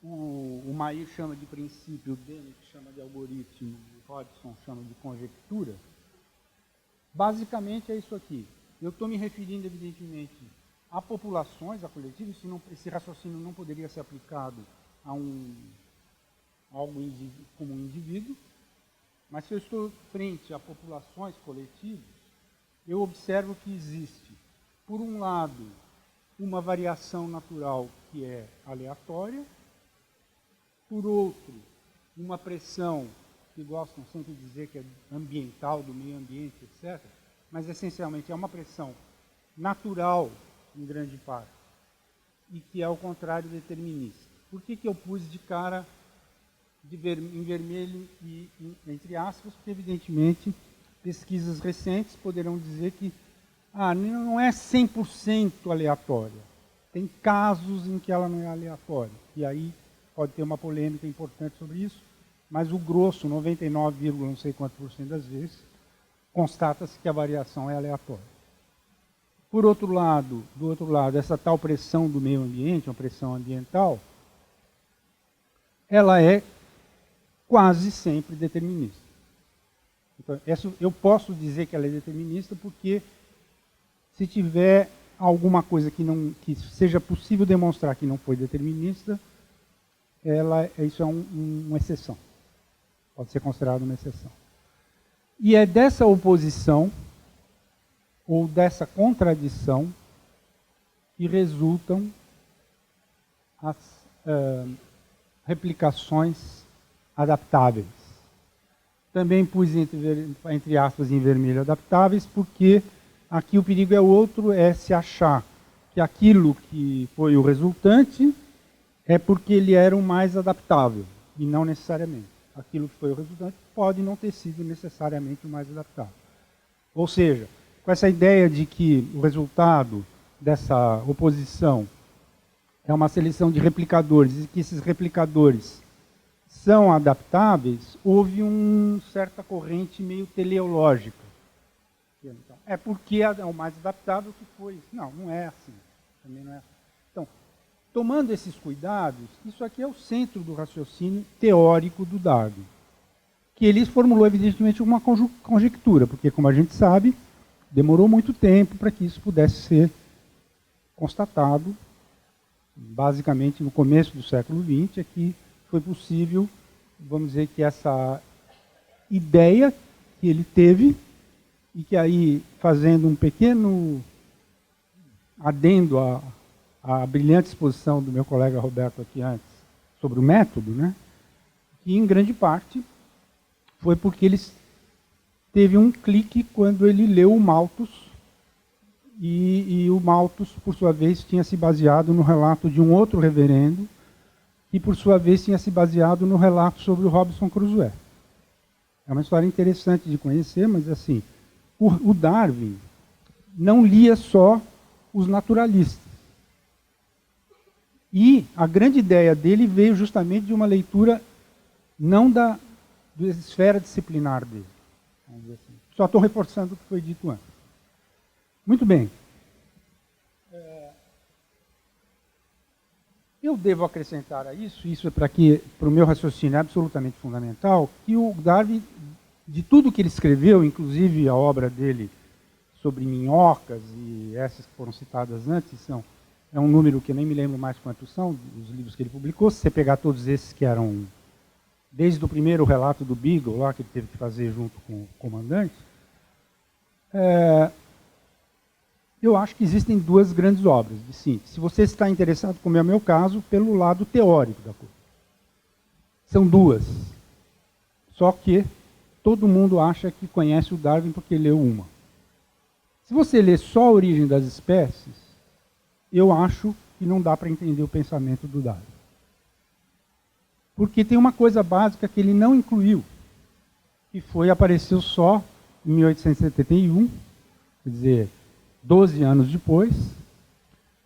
o Mayr chama de princípio, o Dennett chama de algoritmo, o Hodgson chama de conjectura, basicamente é isso aqui. Eu estou me referindo, evidentemente, a populações, a coletivos, esse raciocínio não poderia ser aplicado a algo como um indivíduo, mas se eu estou frente a populações coletivas, eu observo que existe, por um lado, uma variação natural que é aleatória, por outro, uma pressão que gostam sempre de dizer que é ambiental, do meio ambiente, etc., mas essencialmente é uma pressão natural, em grande parte, e que é, ao contrário, determinista. Por que eu pus de cara em vermelho e entre aspas? Porque, evidentemente, pesquisas recentes poderão dizer que não é 100% aleatória. Tem casos em que ela não é aleatória. E aí pode ter uma polêmica importante sobre isso, mas o grosso, 99, não sei quanto por cento das vezes, constata-se que a variação é aleatória. Do outro lado, essa tal pressão do meio ambiente, uma pressão ambiental, ela é quase sempre determinista. Então, eu posso dizer que ela é determinista porque se tiver alguma coisa que seja possível demonstrar que não foi determinista, isso é uma exceção. Pode ser considerado uma exceção. E é dessa oposição, ou dessa contradição, que resultam as replicações adaptáveis. Também pus entre aspas em vermelho adaptáveis, porque aqui o perigo é outro, é se achar que aquilo que foi o resultante é porque ele era o mais adaptável, e não necessariamente. Aquilo que foi o resultante pode não ter sido necessariamente o mais adaptável. Ou seja, com essa ideia de que o resultado dessa oposição é uma seleção de replicadores, e que esses replicadores são adaptáveis, houve uma certa corrente meio teleológica. Então, é porque é o mais adaptável que foi. Não é assim. Também não é assim. Então, tomando esses cuidados, isso aqui é o centro do raciocínio teórico do Darwin, que ele formulou, evidentemente, uma conjectura, porque, como a gente sabe, demorou muito tempo para que isso pudesse ser constatado. Basicamente, no começo do século XX, é que foi possível, vamos dizer, que essa ideia que ele teve, e que aí, fazendo um pequeno adendo à brilhante exposição do meu colega Roberto aqui antes, sobre o método, né, que em grande parte foi porque eles teve um clique quando ele leu o Malthus, e o Malthus, por sua vez, tinha se baseado no relato de um outro reverendo, que, por sua vez, tinha se baseado no relato sobre o Robinson Crusoe. É uma história interessante de conhecer, mas, assim, o Darwin não lia só os naturalistas. E a grande ideia dele veio justamente de uma leitura não da esfera disciplinar dele. Vamos dizer assim. Só estou reforçando o que foi dito antes. Muito bem. Eu devo acrescentar a isso é para o meu raciocínio é absolutamente fundamental, que o Darwin, de tudo que ele escreveu, inclusive a obra dele sobre minhocas, e essas que foram citadas antes, é um número que eu nem me lembro mais quantos são, os livros que ele publicou, se você pegar todos esses que eram, desde o primeiro relato do Beagle, lá que ele teve que fazer junto com o comandante, eu acho que existem duas grandes obras de síntese. Se você está interessado, como é o meu caso, pelo lado teórico da coisa. São duas. Só que todo mundo acha que conhece o Darwin porque leu uma. Se você ler só a Origem das Espécies, eu acho que não dá para entender o pensamento do Darwin. Porque tem uma coisa básica que ele não incluiu, que apareceu só em 1871, quer dizer, 12 anos depois.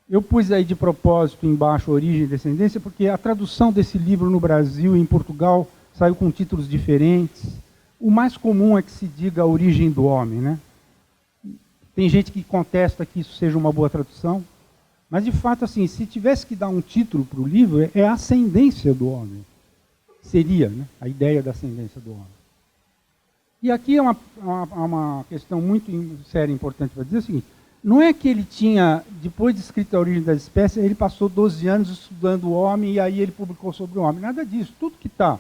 Eu pus aí de propósito embaixo Origem e Descendência, porque a tradução desse livro no Brasil e em Portugal saiu com títulos diferentes. O mais comum é que se diga a origem do homem, né? Tem gente que contesta que isso seja uma boa tradução, mas de fato, assim, se tivesse que dar um título para o livro, é a ascendência do homem. Seria, né, a ideia da ascendência do homem. E aqui é uma questão muito séria e importante para dizer o seguinte: não é que ele tinha, depois de escrita a Origem das Espécies, ele passou 12 anos estudando o homem e aí ele publicou sobre o homem. Nada disso. Tudo que está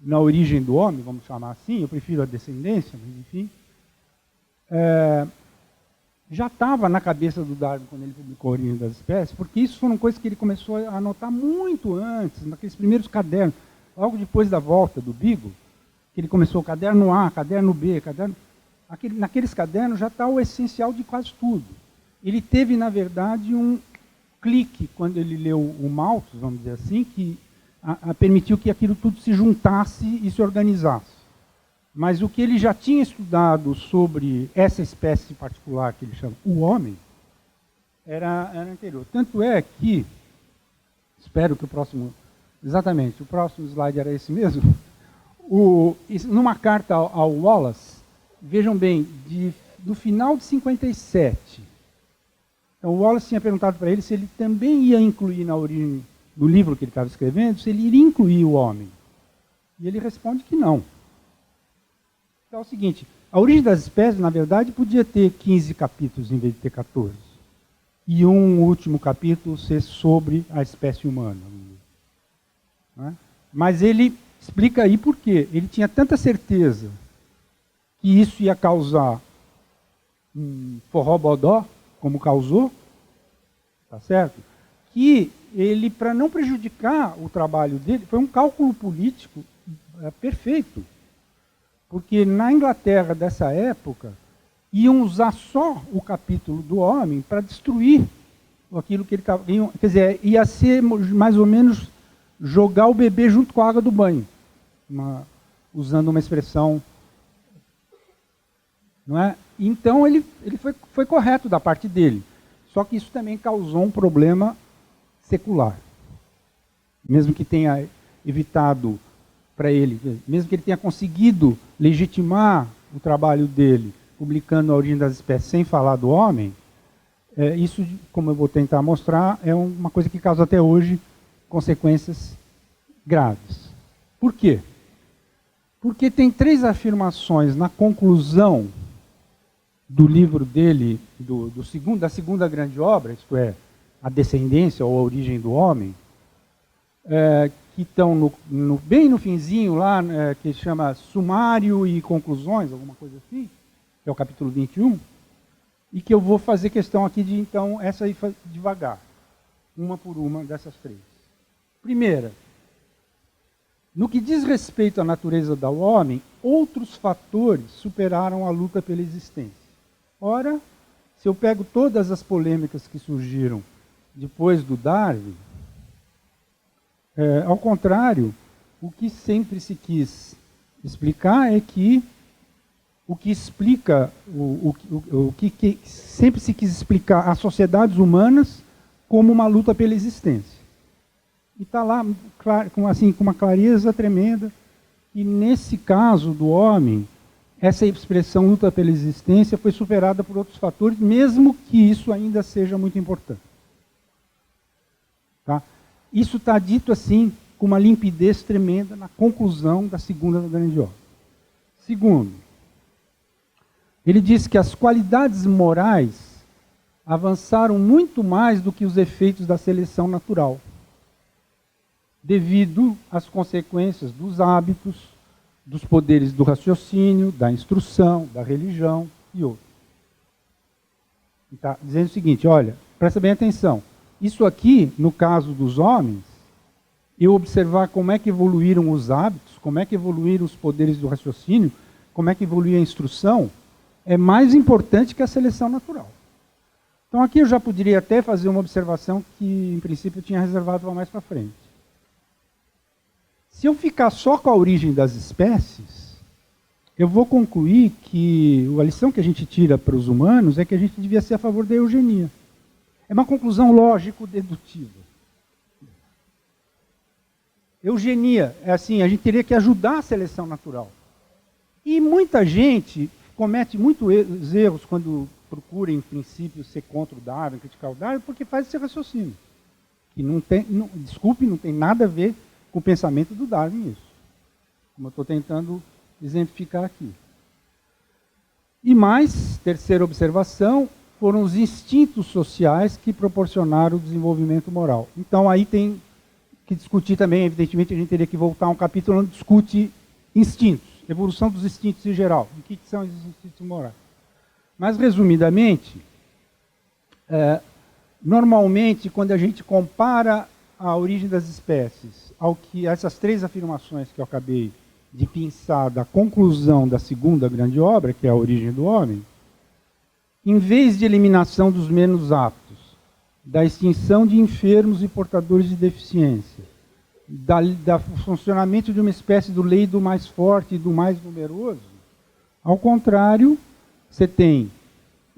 na origem do homem, vamos chamar assim, eu prefiro a descendência, mas enfim, já estava na cabeça do Darwin quando ele publicou a Origem das Espécies, porque isso foram coisas que ele começou a anotar muito antes, naqueles primeiros cadernos, logo depois da volta do Beagle, que ele começou o caderno A, caderno B, naqueles cadernos já está o essencial de quase tudo. Ele teve, na verdade, um clique quando ele leu o Malthus, vamos dizer assim, que permitiu que aquilo tudo se juntasse e se organizasse. Mas o que ele já tinha estudado sobre essa espécie particular que ele chama o homem, era anterior. Tanto é que, espero que o próximo slide era esse mesmo, numa carta ao Wallace, vejam bem, do final de 57, então o Wallace tinha perguntado para ele se ele também ia incluir na origem do livro que ele estava escrevendo, se ele iria incluir o homem. E ele responde que não. Então é o seguinte, a Origem das Espécies, na verdade, podia ter 15 capítulos em vez de ter 14. E um último capítulo ser sobre a espécie humana. Não é? Mas ele explica aí por quê. Ele tinha tanta certeza que isso ia causar um forró-bodó, como causou, tá certo? Que ele, para não prejudicar o trabalho dele, foi um cálculo político perfeito. Porque na Inglaterra dessa época, iam usar só o capítulo do homem para destruir aquilo que ele estava... Quer dizer, ia ser mais ou menos jogar o bebê junto com a água do banho. Usando uma expressão... Não é? Então ele foi correto da parte dele. Só que isso também causou um problema secular. Mesmo que tenha evitado para ele, mesmo que ele tenha conseguido legitimar o trabalho dele, publicando a Origem das Espécies sem falar do homem, isso, como eu vou tentar mostrar, é uma coisa que causa até hoje consequências graves. Por quê? Porque tem 3 afirmações na conclusão do livro dele, da segunda grande obra, isto é, A Descendência ou A Origem do Homem, que estão bem no finzinho lá, que chama Sumário e Conclusões, alguma coisa assim, que é o capítulo 21, e que eu vou fazer questão aqui de, então, essa aí devagar, uma por uma dessas 3. Primeira, No que diz respeito à natureza do homem, outros fatores superaram a luta pela existência. Ora, se eu pego todas as polêmicas que surgiram depois do Darwin, ao contrário, o que sempre se quis explicar é que o que explica, o que sempre se quis explicar as sociedades humanas como uma luta pela existência. E está lá com uma clareza tremenda, e nesse caso do homem, essa expressão luta pela existência foi superada por outros fatores, mesmo que isso ainda seja muito importante. Tá? Isso está dito assim, com uma limpidez tremenda na conclusão da segunda grande obra. Segundo, ele diz que as qualidades morais avançaram muito mais do que os efeitos da seleção natural, devido às consequências dos hábitos, dos poderes do raciocínio, da instrução, da religião e outros. Está dizendo o seguinte, olha, presta bem atenção, isso aqui, no caso dos homens, eu observar como é que evoluíram os hábitos, como é que evoluíram os poderes do raciocínio, como é que evoluiu a instrução, é mais importante que a seleção natural. Então aqui eu já poderia até fazer uma observação que, em princípio, eu tinha reservado para mais para frente. Se eu ficar só com a origem das espécies, eu vou concluir que a lição que a gente tira para os humanos é que a gente devia ser a favor da eugenia. É uma conclusão lógico-dedutiva. Eugenia, é assim, a gente teria que ajudar a seleção natural. E muita gente comete muitos erros quando procura, em princípio, ser contra o Darwin, criticar o Darwin, porque faz esse raciocínio. Que não tem, não tem nada a ver com o pensamento do Darwin isso. Como eu estou tentando exemplificar aqui. E mais, terceira observação, foram os instintos sociais que proporcionaram o desenvolvimento moral. Então aí tem que discutir também, evidentemente a gente teria que voltar a um capítulo onde discute instintos, evolução dos instintos em geral. O que são os instintos morais? Mas, resumidamente, normalmente, quando a gente compara a origem das espécies ao que essas três afirmações que eu acabei de pensar da conclusão da segunda grande obra, que é a origem do homem, em vez de eliminação dos menos aptos, da extinção de enfermos e portadores de deficiência, do funcionamento de uma espécie do lei do mais forte e do mais numeroso, ao contrário, você tem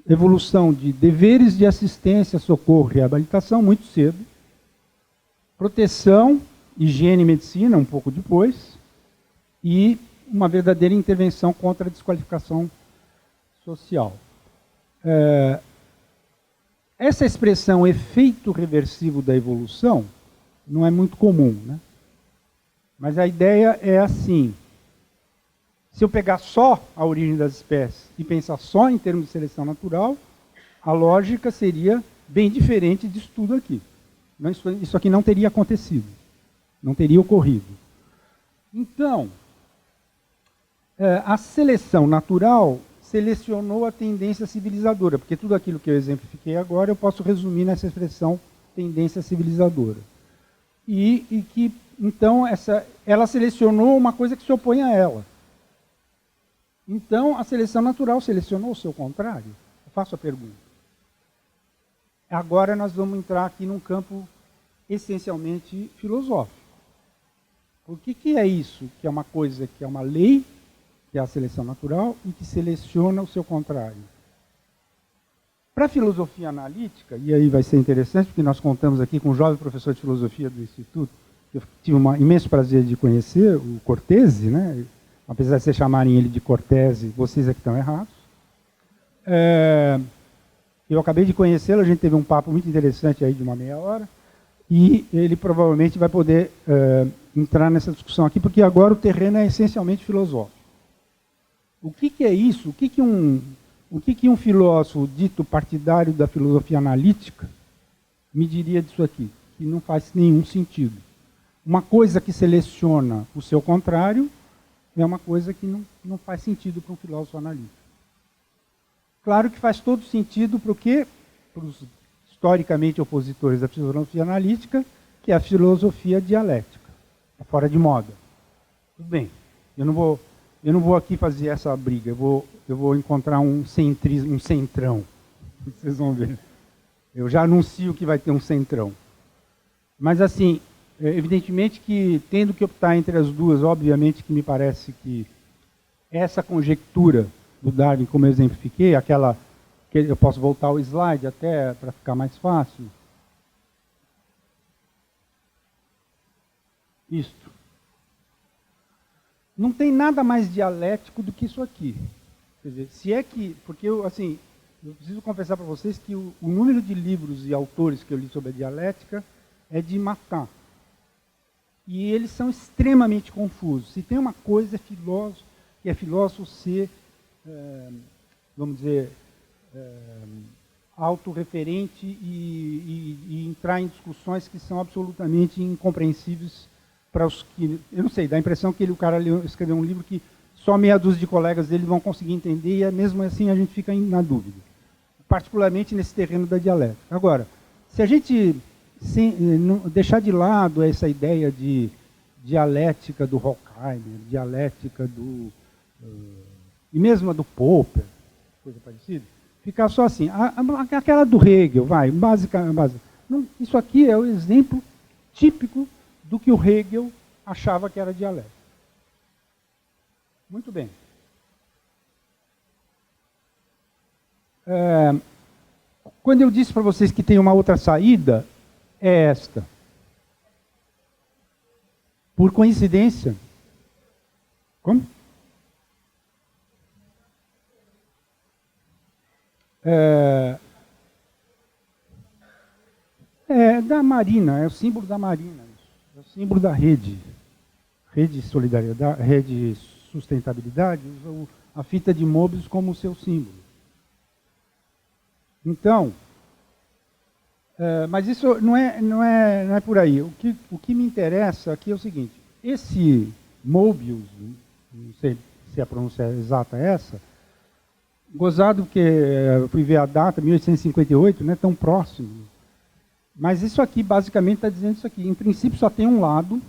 evolução de deveres de assistência, socorro, reabilitação muito cedo, proteção, higiene e medicina um pouco depois, e uma verdadeira intervenção contra a desqualificação social. Essa expressão efeito reversivo da evolução não é muito comum, né? Mas a ideia é assim, se eu pegar só a origem das espécies e pensar só em termos de seleção natural, a lógica seria bem diferente disso tudo aqui. Isso aqui não teria acontecido, não teria ocorrido. Então, a seleção natural selecionou a tendência civilizadora, porque tudo aquilo que eu exemplifiquei agora eu posso resumir nessa expressão tendência civilizadora. E que, então, ela selecionou uma coisa que se opõe a ela. Então, a seleção natural selecionou o seu contrário? Eu faço a pergunta. Agora nós vamos entrar aqui num campo essencialmente filosófico. O que é isso? Que é uma coisa que é uma lei, que é a seleção natural, e que seleciona o seu contrário. Para a filosofia analítica, e aí vai ser interessante, porque nós contamos aqui com um jovem professor de filosofia do Instituto, eu tive um imenso prazer de conhecer, o Cortese, né? Apesar de vocês chamarem ele de Cortese, vocês é que estão errados. Eu acabei de conhecê-lo, a gente teve um papo muito interessante aí de uma meia hora, e ele provavelmente vai poder entrar nessa discussão aqui, porque agora o terreno é essencialmente filosófico. O que é isso? O que um filósofo dito partidário da filosofia analítica me diria disso aqui? Que não faz nenhum sentido. Uma coisa que seleciona o seu contrário é uma coisa que não faz sentido para um filósofo analítico. Claro que faz todo sentido para os historicamente opositores da filosofia analítica, que é a filosofia dialética. É fora de moda. Tudo bem. Eu não vou aqui fazer essa briga. Eu vou encontrar um centrão. Vocês vão ver. Eu já anuncio que vai ter um centrão. Mas assim, evidentemente que tendo que optar entre as duas, obviamente que me parece que essa conjectura do Darwin, como eu exemplifiquei, aquela que eu posso voltar ao slide até para ficar mais fácil. Isto. Não tem nada mais dialético do que isso aqui. Quer dizer, se é que... Porque eu preciso confessar para vocês que o número de livros e autores que eu li sobre a dialética é de matar. E eles são extremamente confusos. Se tem uma coisa, é filósofo ser, vamos dizer, autorreferente e entrar em discussões que são absolutamente incompreensíveis para os que... Eu não sei, dá a impressão que o cara escreveu um livro que só meia dúzia de colegas dele vão conseguir entender e mesmo assim a gente fica na dúvida. Particularmente nesse terreno da dialética. Agora, se a gente deixar de lado essa ideia de dialética do Horkheimer, dialética do... e mesmo a do Popper, coisa parecida, ficar só assim, aquela do Hegel, básica. Não, isso aqui é o exemplo típico do que o Hegel achava que era dialética. Muito bem. Quando eu disse para vocês que tem uma outra saída, é esta. Por coincidência. Como? Da Marina, é o símbolo da Marina. É o símbolo da rede. Rede de solidariedade, rede de sustentabilidade, usa a fita de Möbius como seu símbolo. Então, mas isso não é por aí. O que me interessa aqui é o seguinte, esse Möbius, não sei se a pronúncia exata é essa, gozado que eu fui ver a data, 1858, não é tão próximo. Mas isso aqui basicamente está dizendo isso aqui. Em princípio só tem um lado,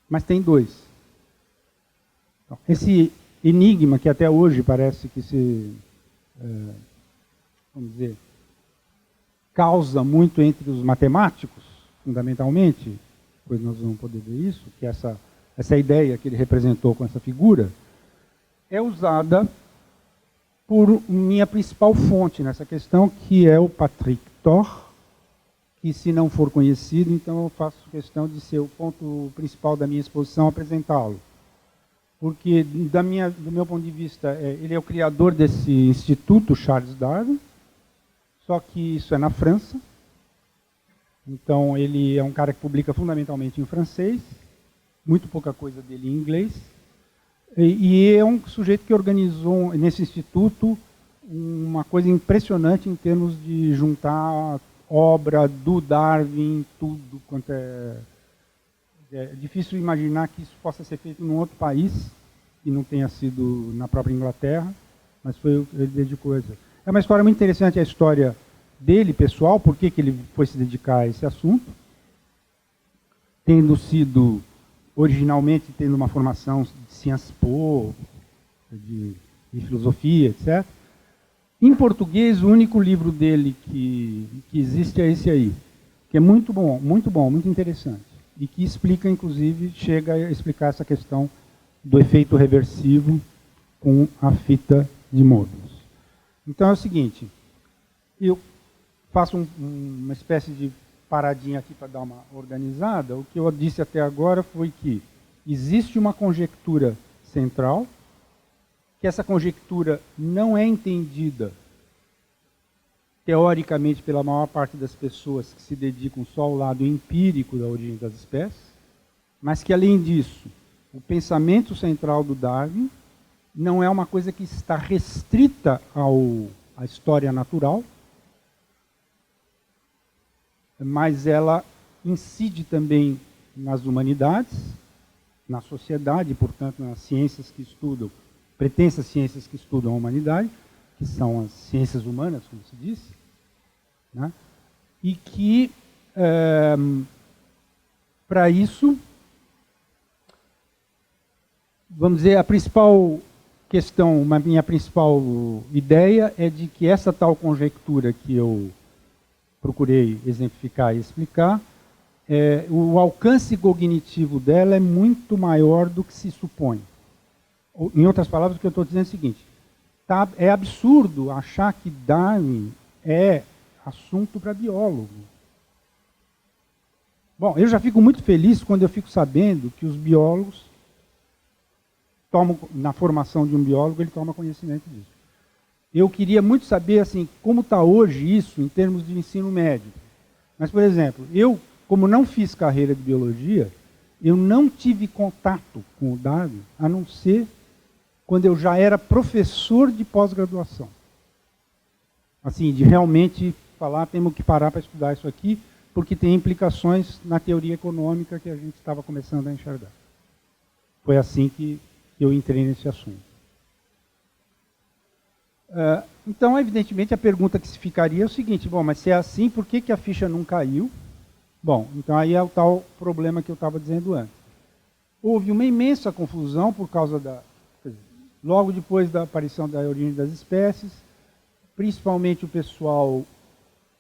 mas tem dois. Então, esse enigma que até hoje parece que se... vamos dizer, causa muito entre os matemáticos, fundamentalmente, depois nós vamos poder ver isso, que essa ideia que ele representou com essa figura, é usada por minha principal fonte nessa questão, que é o Patrick Thor, que se não for conhecido, então eu faço questão de ser o ponto principal da minha exposição apresentá-lo. Porque, do meu ponto de vista, ele é o criador desse instituto, Charles Darwin, só que isso é na França. Então, ele é um cara que publica fundamentalmente em francês, muito pouca coisa dele em inglês, e é um sujeito que organizou, nesse instituto, uma coisa impressionante em termos de juntar obra do Darwin, tudo quanto é... É difícil imaginar que isso possa ser feito em outro país, que não tenha sido na própria Inglaterra, mas ele dedicou a isso. É uma história muito interessante, a história dele, pessoal, por que ele foi se dedicar a esse assunto, tendo sido, originalmente, tendo uma formação de Sciences Po, de filosofia, etc. Em português, o único livro dele que existe é esse aí, que é muito bom, muito interessante. E que explica, inclusive, chega a explicar essa questão do efeito reversivo com a fita de Möbius. Então é o seguinte, eu faço uma espécie de paradinha aqui para dar uma organizada. O que eu disse até agora foi que existe uma conjectura central, que essa conjectura não é entendida teoricamente pela maior parte das pessoas que se dedicam só ao lado empírico da origem das espécies, mas que, além disso, o pensamento central do Darwin não é uma coisa que está restrita à história natural, mas ela incide também nas humanidades, na sociedade, portanto, nas ciências que estudam, pretensas ciências que estudam a humanidade, que são as ciências humanas, como se diz, né? E que, para isso, vamos dizer, a principal questão, minha principal ideia é de que essa tal conjectura que eu procurei exemplificar e explicar, o alcance cognitivo dela é muito maior do que se supõe. Em outras palavras, o que eu estou dizendo é o seguinte, é absurdo achar que Darwin é assunto para biólogo. Bom, eu já fico muito feliz quando eu fico sabendo que os biólogos tomam, na formação de um biólogo, ele toma conhecimento disso. Eu queria muito saber assim, como está hoje isso em termos de ensino médio. Mas, por exemplo, eu, como não fiz carreira de biologia, eu não tive contato com o Darwin, a não ser quando eu já era professor de pós-graduação. Assim, de realmente falar, temos que parar para estudar isso aqui, porque tem implicações na teoria econômica que a gente estava começando a enxergar. Foi assim que eu entrei nesse assunto. Então, evidentemente, a pergunta que se ficaria é o seguinte, bom, mas se é assim, por que a ficha não caiu? Bom, então aí é o tal problema que eu estava dizendo antes. Houve uma imensa confusão por causa logo depois da aparição da origem das espécies, principalmente o pessoal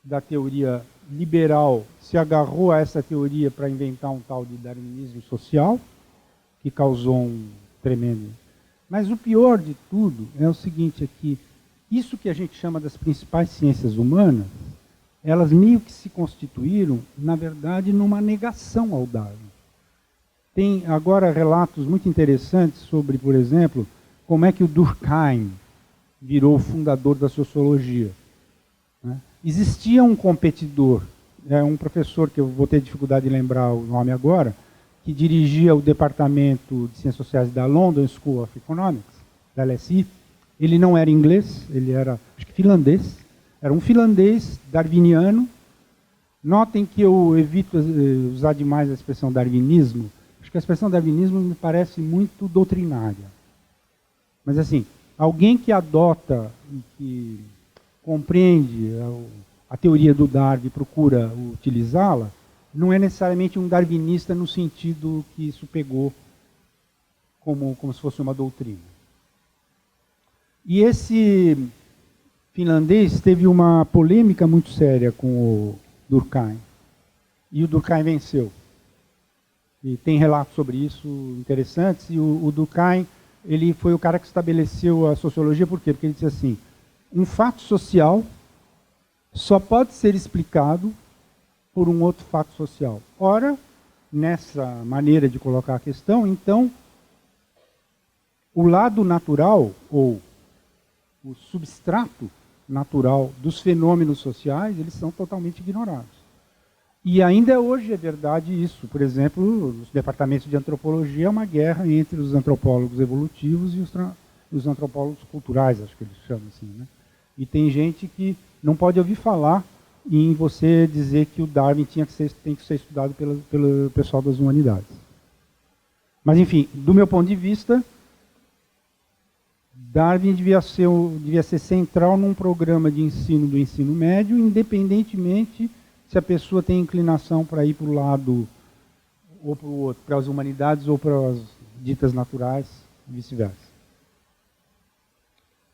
da teoria liberal se agarrou a essa teoria para inventar um tal de darwinismo social, que causou um tremendo... Mas o pior de tudo é o seguinte aqui, isso que a gente chama das principais ciências humanas, elas meio que se constituíram, na verdade, numa negação ao Darwin. Tem agora relatos muito interessantes sobre, por exemplo, como é que o Durkheim virou o fundador da sociologia. Existia um competidor, um professor que eu vou ter dificuldade de lembrar o nome agora, que dirigia o departamento de Ciências Sociais da London School of Economics, da LSE. Ele não era inglês, ele era, acho que finlandês. Era um finlandês darwiniano. Notem que eu evito usar demais a expressão darwinismo. Acho que a expressão darwinismo me parece muito doutrinária. Mas assim, alguém que adota e que compreende a teoria do Darwin e procura utilizá-la, não é necessariamente um darwinista no sentido que isso pegou como se fosse uma doutrina. E esse finlandês teve uma polêmica muito séria com o Durkheim. E o Durkheim venceu. E tem relatos sobre isso interessantes. E o Durkheim, ele foi o cara que estabeleceu a sociologia. Por quê? Porque ele disse assim, um fato social só pode ser explicado por um outro fato social. Ora, nessa maneira de colocar a questão, então, o lado natural, ou o substrato natural dos fenômenos sociais, eles são totalmente ignorados. E ainda hoje é verdade isso. Por exemplo, nos departamentos de antropologia é uma guerra entre os antropólogos evolutivos e os antropólogos culturais, acho que eles chamam assim, né? E tem gente que não pode ouvir falar em você dizer que o Darwin tem que ser estudado pelo pessoal das humanidades. Mas, enfim, do meu ponto de vista, Darwin devia ser central num programa de ensino do ensino médio, independentemente se a pessoa tem inclinação para ir para o lado ou para o outro, para as humanidades ou para as ditas naturais, e vice-versa.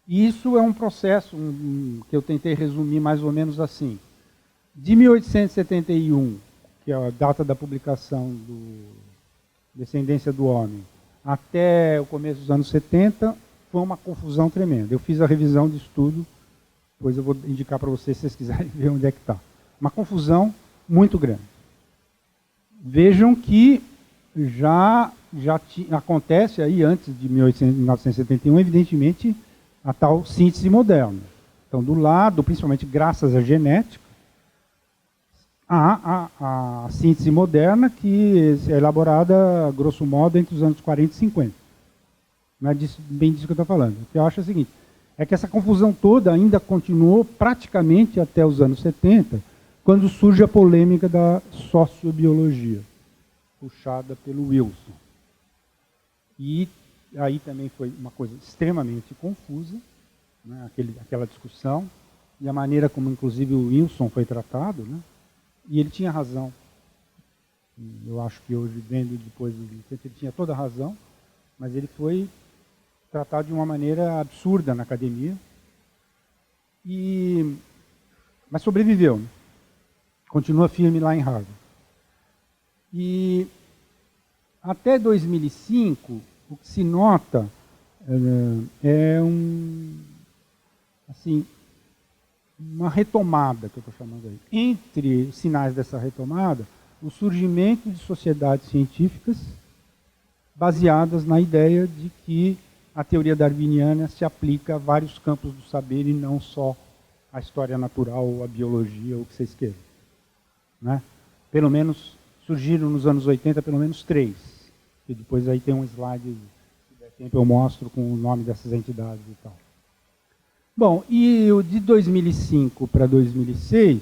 E isso é um processo que eu tentei resumir mais ou menos assim. De 1871, que é a data da publicação do Descendência do Homem, até o começo dos anos 70, foi uma confusão tremenda. Eu fiz a revisão de estudo, depois eu vou indicar para vocês, se vocês quiserem ver onde é que está. Uma confusão muito grande. Vejam que já acontece aí, antes de 1971, evidentemente, a tal síntese moderna. Então, do lado, principalmente graças à genética, há a síntese moderna que é elaborada, grosso modo, entre os anos 40 e 50. Não é bem disso que eu estou falando. O que eu acho é o seguinte, é que essa confusão toda ainda continuou praticamente até os anos 70, quando surge a polêmica da sociobiologia, puxada pelo Wilson. E aí também foi uma coisa extremamente confusa, né, aquela discussão, e a maneira como, inclusive, o Wilson foi tratado, né, e ele tinha razão. Eu acho que hoje, vendo depois, ele tinha toda a razão. mas ele foi tratado de uma maneira absurda na academia, mas sobreviveu, né? Continua firme lá em Harvard. E até 2005, o que se nota é uma retomada, que eu estou chamando aí. Entre os sinais dessa retomada, o surgimento de sociedades científicas baseadas na ideia de que a teoria darwiniana se aplica a vários campos do saber e não só a história natural, ou a biologia, ou o que vocês queiram. Né? Pelo menos, surgiram nos anos 80 pelo menos 3. E depois aí tem um slide, se der tempo eu mostro com o nome dessas entidades e tal. Bom, e o de 2005 para 2006,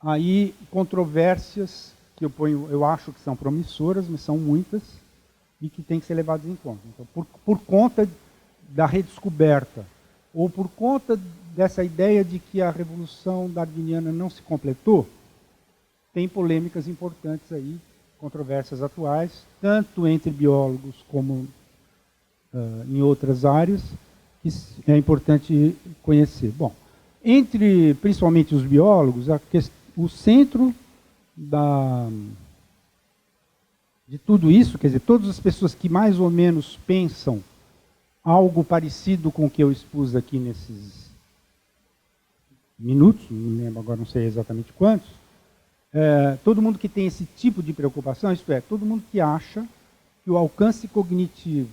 aí controvérsias que eu acho que são promissoras, mas são muitas, e que têm que ser levadas em conta. Então, por conta da redescoberta, ou por conta dessa ideia de que a revolução darwiniana não se completou, tem polêmicas importantes aí, controvérsias atuais, tanto entre biólogos como em outras áreas, que é importante conhecer. Bom, entre principalmente os biólogos, o centro de tudo isso, quer dizer, todas as pessoas que mais ou menos pensam algo parecido com o que eu expus aqui nesses minutos, não me lembro agora, não sei exatamente quantos, todo mundo que tem esse tipo de preocupação, isto é, todo mundo que acha que o alcance cognitivo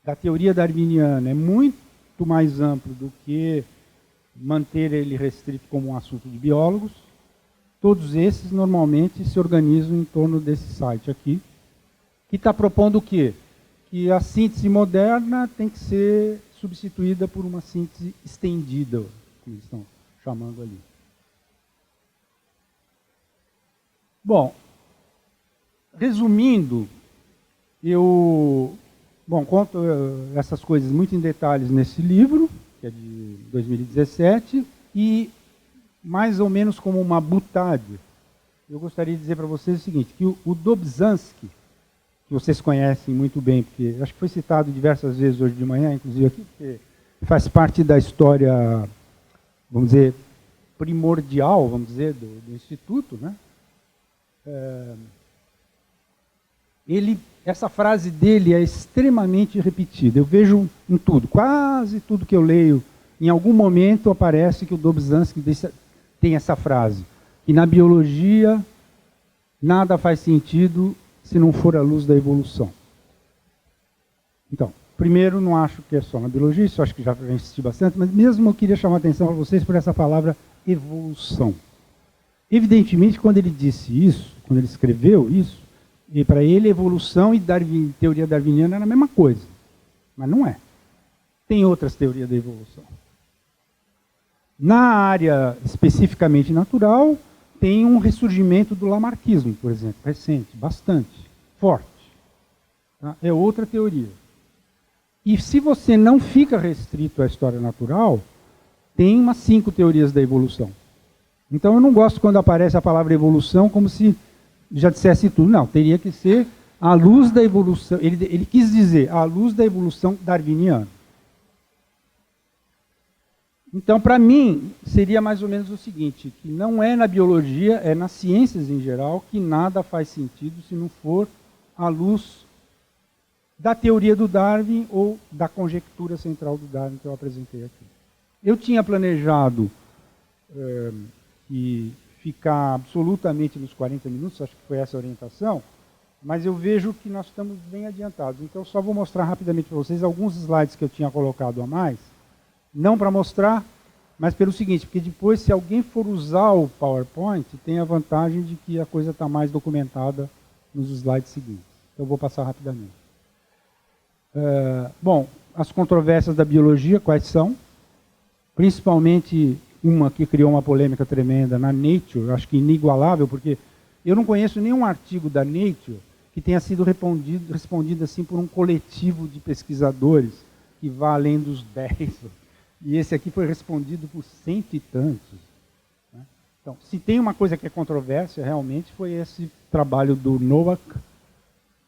da teoria darwiniana é muito mais amplo do que manter ele restrito como um assunto de biólogos, todos esses normalmente se organizam em torno desse site aqui, que está propondo o quê? Que a síntese moderna tem que ser substituída por uma síntese estendida, que eles estão chamando ali. Bom, resumindo, eu conto essas coisas muito em detalhes nesse livro, que é de 2017, e mais ou menos como uma butade, eu gostaria de dizer para vocês o seguinte, que o Dobzhansky, que vocês conhecem muito bem, porque acho que foi citado diversas vezes hoje de manhã, inclusive aqui, porque faz parte da história, vamos dizer, primordial, vamos dizer, do Instituto, né? Essa frase dele é extremamente repetida. Eu vejo em tudo, quase tudo que eu leio, em algum momento aparece que o Dobzhansky tem essa frase, que na biologia nada faz sentido se não for a luz da evolução. Então, primeiro, não acho que é só na biologia, isso acho que já insisti bastante, mas mesmo eu queria chamar a atenção para vocês por essa palavra evolução. Evidentemente, quando ele disse isso, quando ele escreveu isso, e para ele evolução e teoria darwiniana era a mesma coisa, mas não é. Tem outras teorias da evolução. Na área especificamente natural, tem um ressurgimento do lamarckismo, por exemplo, recente, bastante, forte. Tá? É outra teoria. E se você não fica restrito à história natural, tem umas 5 teorias da evolução. Então eu não gosto quando aparece a palavra evolução como se já dissesse tudo. Não, teria que ser a luz da evolução. Ele quis dizer a luz da evolução darwiniana. Então, para mim, seria mais ou menos o seguinte, que não é na biologia, é nas ciências em geral, que nada faz sentido se não for à luz da teoria do Darwin ou da conjectura central do Darwin que eu apresentei aqui. Eu tinha planejado ficar absolutamente nos 40 minutos, acho que foi essa a orientação, mas eu vejo que nós estamos bem adiantados. Então, só vou mostrar rapidamente para vocês alguns slides que eu tinha colocado a mais, não para mostrar, mas pelo seguinte, porque depois, se alguém for usar o PowerPoint, tem a vantagem de que a coisa está mais documentada nos slides seguintes. Então, eu vou passar rapidamente. Bom, as controvérsias da biologia, quais são? Principalmente uma que criou uma polêmica tremenda na Nature, acho que inigualável, porque eu não conheço nenhum artigo da Nature que tenha sido respondido assim por um coletivo de pesquisadores que vá além dos 10. E esse aqui foi respondido por 100 e tantos. Né? Então, se tem uma coisa que é controvérsia, realmente, foi esse trabalho do Nowak,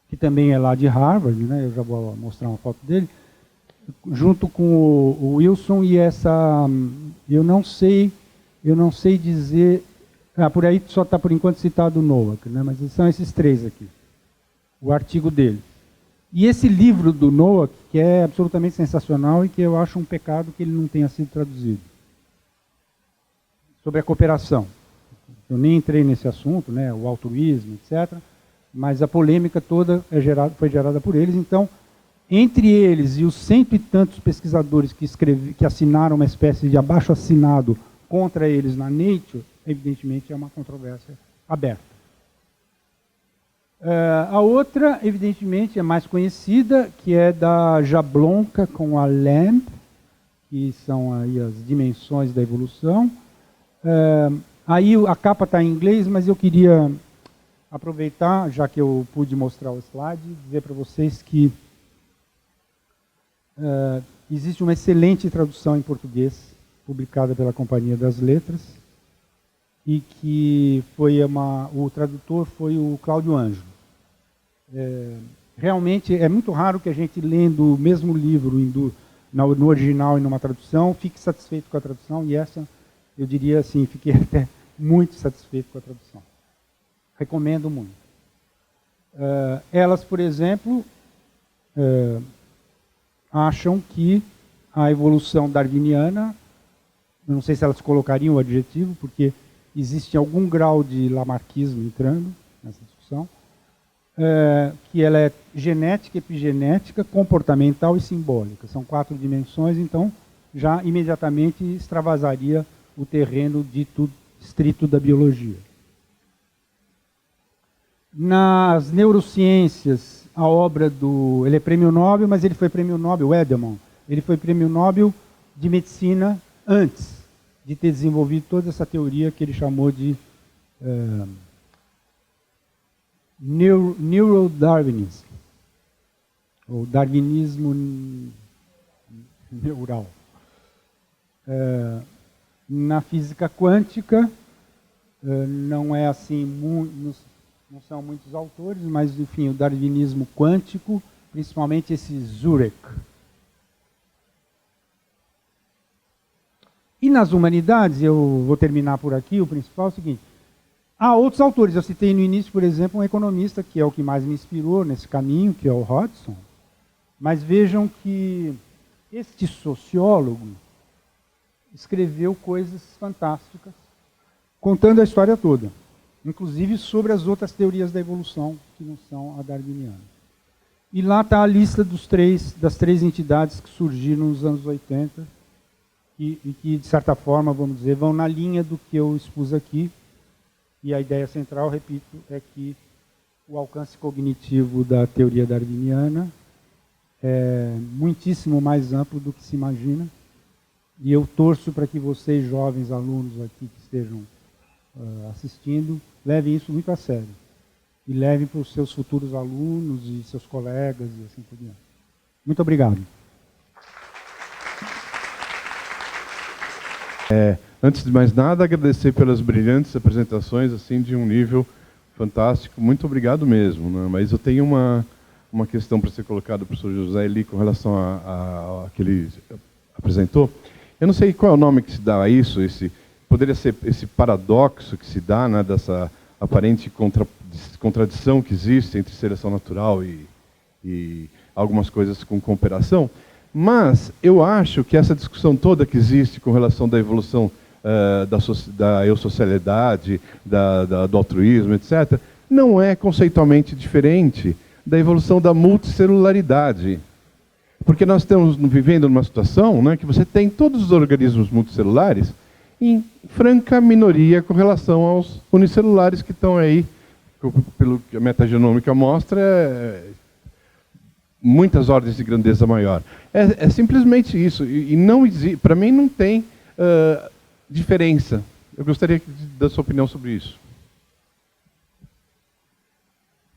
que também é lá de Harvard, né? Eu já vou mostrar uma foto dele, junto com o Wilson e essa... Eu não sei dizer... por aí só está, por enquanto, citado o Nowak, né? Mas são esses três aqui, o artigo dele. E esse livro do Nowak, que é absolutamente sensacional e que eu acho um pecado que ele não tenha sido traduzido, sobre a cooperação. Eu nem entrei nesse assunto, né, o altruísmo, etc., mas a polêmica toda foi gerada por eles. Então, entre eles e os cento e tantos pesquisadores que assinaram uma espécie de abaixo-assinado contra eles na Nature, evidentemente é uma controvérsia aberta. A outra, evidentemente, é mais conhecida, que é da Jablonka com a Lamb, que são aí as dimensões da evolução. Aí a capa está em inglês, mas eu queria aproveitar, já que eu pude mostrar o slide, dizer para vocês que existe uma excelente tradução em português, publicada pela Companhia das Letras, e que o tradutor foi o Cláudio Anjo. Realmente é muito raro que a gente, lendo o mesmo livro no original e numa tradução, fique satisfeito com a tradução, e essa, eu diria assim, fiquei até muito satisfeito com a tradução. Recomendo muito. Elas, por exemplo, acham que a evolução darwiniana, eu não sei se elas colocariam o adjetivo, porque existe algum grau de lamarckismo entrando nessa discussão, que ela é genética, epigenética, comportamental e simbólica. São 4 dimensões, então já imediatamente extravasaria o terreno dito estrito da biologia. Nas neurociências, a obra ele é prêmio Nobel, mas ele foi prêmio Nobel, o Edelman, ele foi prêmio Nobel de medicina antes de ter desenvolvido toda essa teoria que ele chamou de neurodarwinismo, ou darwinismo neural. Na física quântica, não é assim, não são muitos autores, mas, enfim, o darwinismo quântico, principalmente esse Zurek. E nas humanidades, eu vou terminar por aqui, o principal é o seguinte: há outros autores, eu citei no início, por exemplo, um economista que é o que mais me inspirou nesse caminho, que é o Hodgson, mas vejam que este sociólogo escreveu coisas fantásticas, contando a história toda, inclusive sobre as outras teorias da evolução, que não são a darwiniana. E lá está a lista das três entidades que surgiram nos anos 80, e que, de certa forma, vamos dizer, vão na linha do que eu expus aqui. E a ideia central, repito, é que o alcance cognitivo da teoria darwiniana é muitíssimo mais amplo do que se imagina. E eu torço para que vocês, jovens alunos aqui que estejam assistindo, levem isso muito a sério. E levem para os seus futuros alunos e seus colegas e assim por diante. Muito obrigado. Antes de mais nada, agradecer pelas brilhantes apresentações, assim, de um nível fantástico. Muito obrigado mesmo, né? Mas eu tenho uma questão para ser colocada para o professor José Eli com relação a que ele apresentou. Eu não sei qual é o nome que se dá a isso, poderia ser esse paradoxo que se dá, né, dessa aparente contradição que existe entre seleção natural e algumas coisas com cooperação. Mas eu acho que essa discussão toda que existe com relação da evolução da eusocialidade, do altruísmo, etc., não é conceitualmente diferente da evolução da multicelularidade. Porque nós estamos vivendo numa situação, né, que você tem todos os organismos multicelulares em franca minoria com relação aos unicelulares que estão aí, pelo que a metagenômica mostra, muitas ordens de grandeza maior. É simplesmente isso. E não para mim não tem diferença. Eu gostaria da sua opinião sobre isso.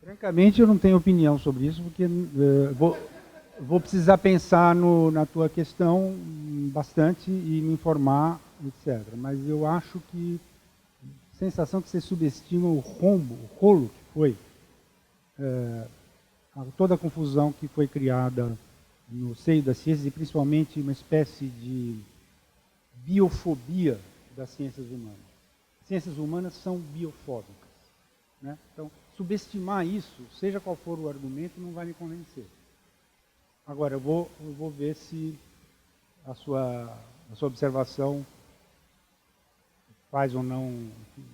Francamente, eu não tenho opinião sobre isso, porque vou precisar pensar na tua questão bastante e me informar, etc. Mas eu acho que sensação que você subestima o rombo, o rolo que foi, toda a confusão que foi criada no seio das ciências, e principalmente uma espécie de biofobia das ciências humanas. Ciências humanas são biofóbicas, né? Então, subestimar isso, seja qual for o argumento, não vai me convencer. Agora, eu vou ver se a sua observação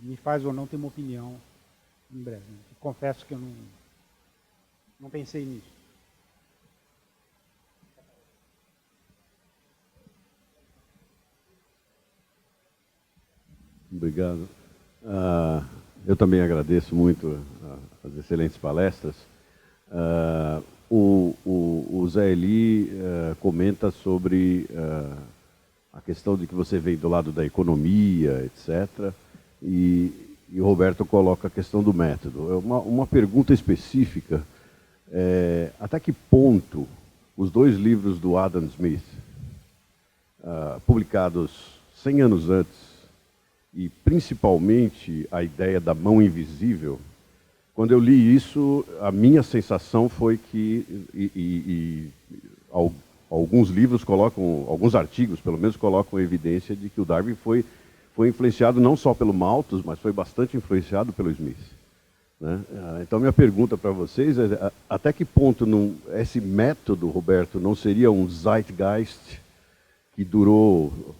me faz ou não ter uma opinião em breve. Confesso que eu não pensei nisso. Obrigado. Eu também agradeço muito as excelentes palestras. O Zé Eli comenta sobre a questão de que você vem do lado da economia, etc. E o Roberto coloca a questão do método. Uma pergunta específica, até que ponto os dois livros do Adam Smith, publicados 100 anos antes, e principalmente a ideia da mão invisível, quando eu li isso, a minha sensação foi que, alguns livros colocam, alguns artigos pelo menos colocam a evidência de que o Darwin foi influenciado não só pelo Malthus, mas foi bastante influenciado pelo Smith, né? Então minha pergunta para vocês é, até que ponto esse método, Roberto, não seria um zeitgeist que durou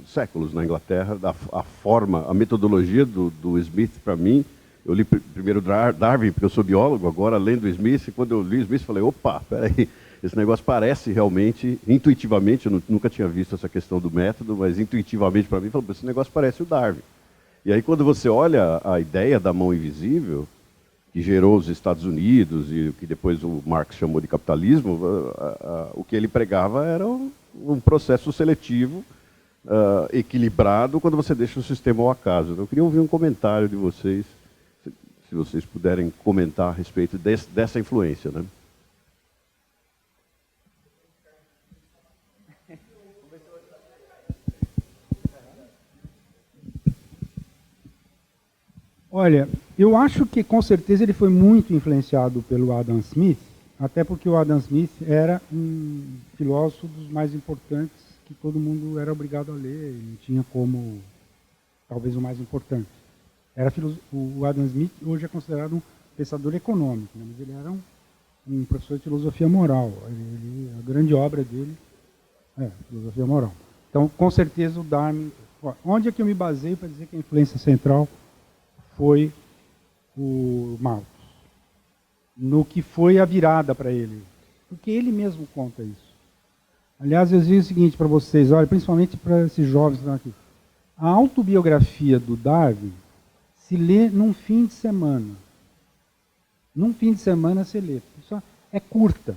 séculos na Inglaterra, a metodologia do Smith, para mim, eu li primeiro Darwin, porque eu sou biólogo, agora lendo Smith, e quando eu li Smith, falei, opa, peraí, esse negócio parece realmente, intuitivamente, eu nunca tinha visto essa questão do método, mas intuitivamente para mim, falei, esse negócio parece o Darwin. E aí quando você olha a ideia da mão invisível, que gerou os Estados Unidos, e o que depois o Marx chamou de capitalismo, o que ele pregava era um processo seletivo, equilibrado, quando você deixa o sistema ao acaso. Eu queria ouvir um comentário de vocês, se vocês puderem comentar a respeito dessa influência, né? Olha, eu acho que com certeza ele foi muito influenciado pelo Adam Smith, até porque o Adam Smith era um filósofo dos mais importantes que todo mundo era obrigado a ler, e não tinha como, talvez o mais importante. O Adam Smith hoje é considerado um pensador econômico, né? Mas ele era um professor de filosofia moral. A grande obra dele é filosofia moral. Então, com certeza, o Darwin... Onde é que eu me baseio para dizer que a influência central foi o Malthus? No que foi a virada para ele. Porque ele mesmo conta isso. Aliás, eu digo o seguinte para vocês, olha, principalmente para esses jovens que estão aqui. A autobiografia do Darwin se lê num fim de semana. Num fim de semana se lê. Isso é curta.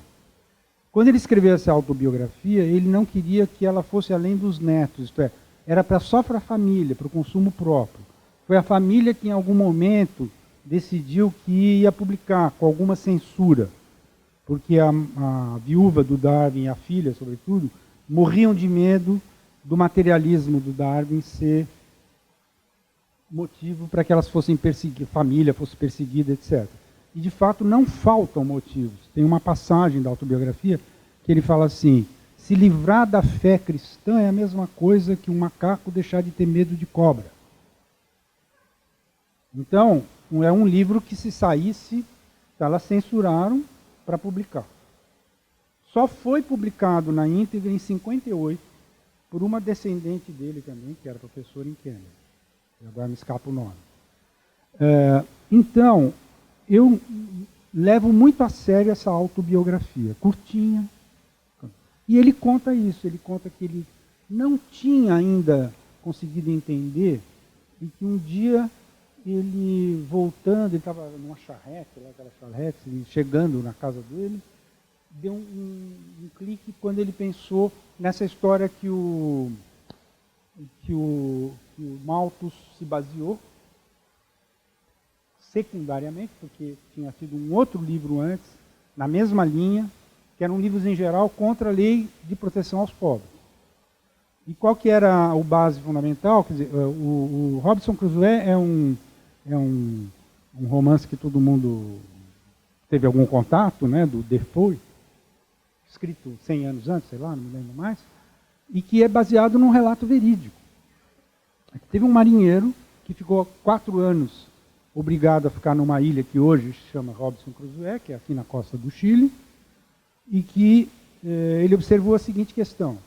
Quando ele escreveu essa autobiografia, ele não queria que ela fosse além dos netos, isto é, era só para a família, para o consumo próprio. Foi a família que em algum momento decidiu que ia publicar com alguma censura, porque a viúva do Darwin e a filha, sobretudo, morriam de medo do materialismo do Darwin ser motivo para que elas fossem perseguidas, a família fosse perseguida, etc. E, de fato, não faltam motivos. Tem uma passagem da autobiografia que ele fala assim, se livrar da fé cristã é a mesma coisa que um macaco deixar de ter medo de cobra. Então, é um livro que se saísse, elas censuraram para publicar. Só foi publicado na íntegra em 58 por uma descendente dele também, que era professora em Cambridge. Agora me escapa o nome. Então, eu levo muito a sério essa autobiografia, curtinha. E ele conta isso, ele conta que ele não tinha ainda conseguido entender e que um dia ele voltando, ele estava numa charrete, aquela charrete, chegando na casa dele, deu um clique quando ele pensou nessa história que o Malthus se baseou, secundariamente, porque tinha tido um outro livro antes, na mesma linha, que eram livros em geral contra a lei de proteção aos pobres. E qual que era o base fundamental? Quer dizer, o Robinson Crusoe é um romance que todo mundo teve algum contato, né, do Defoe, escrito 100 anos antes, sei lá, não me lembro mais, e que é baseado num relato verídico. Teve um marinheiro que ficou 4 anos obrigado a ficar numa ilha que hoje se chama Robinson Crusoe, que é aqui na costa do Chile, e que ele observou a seguinte questão,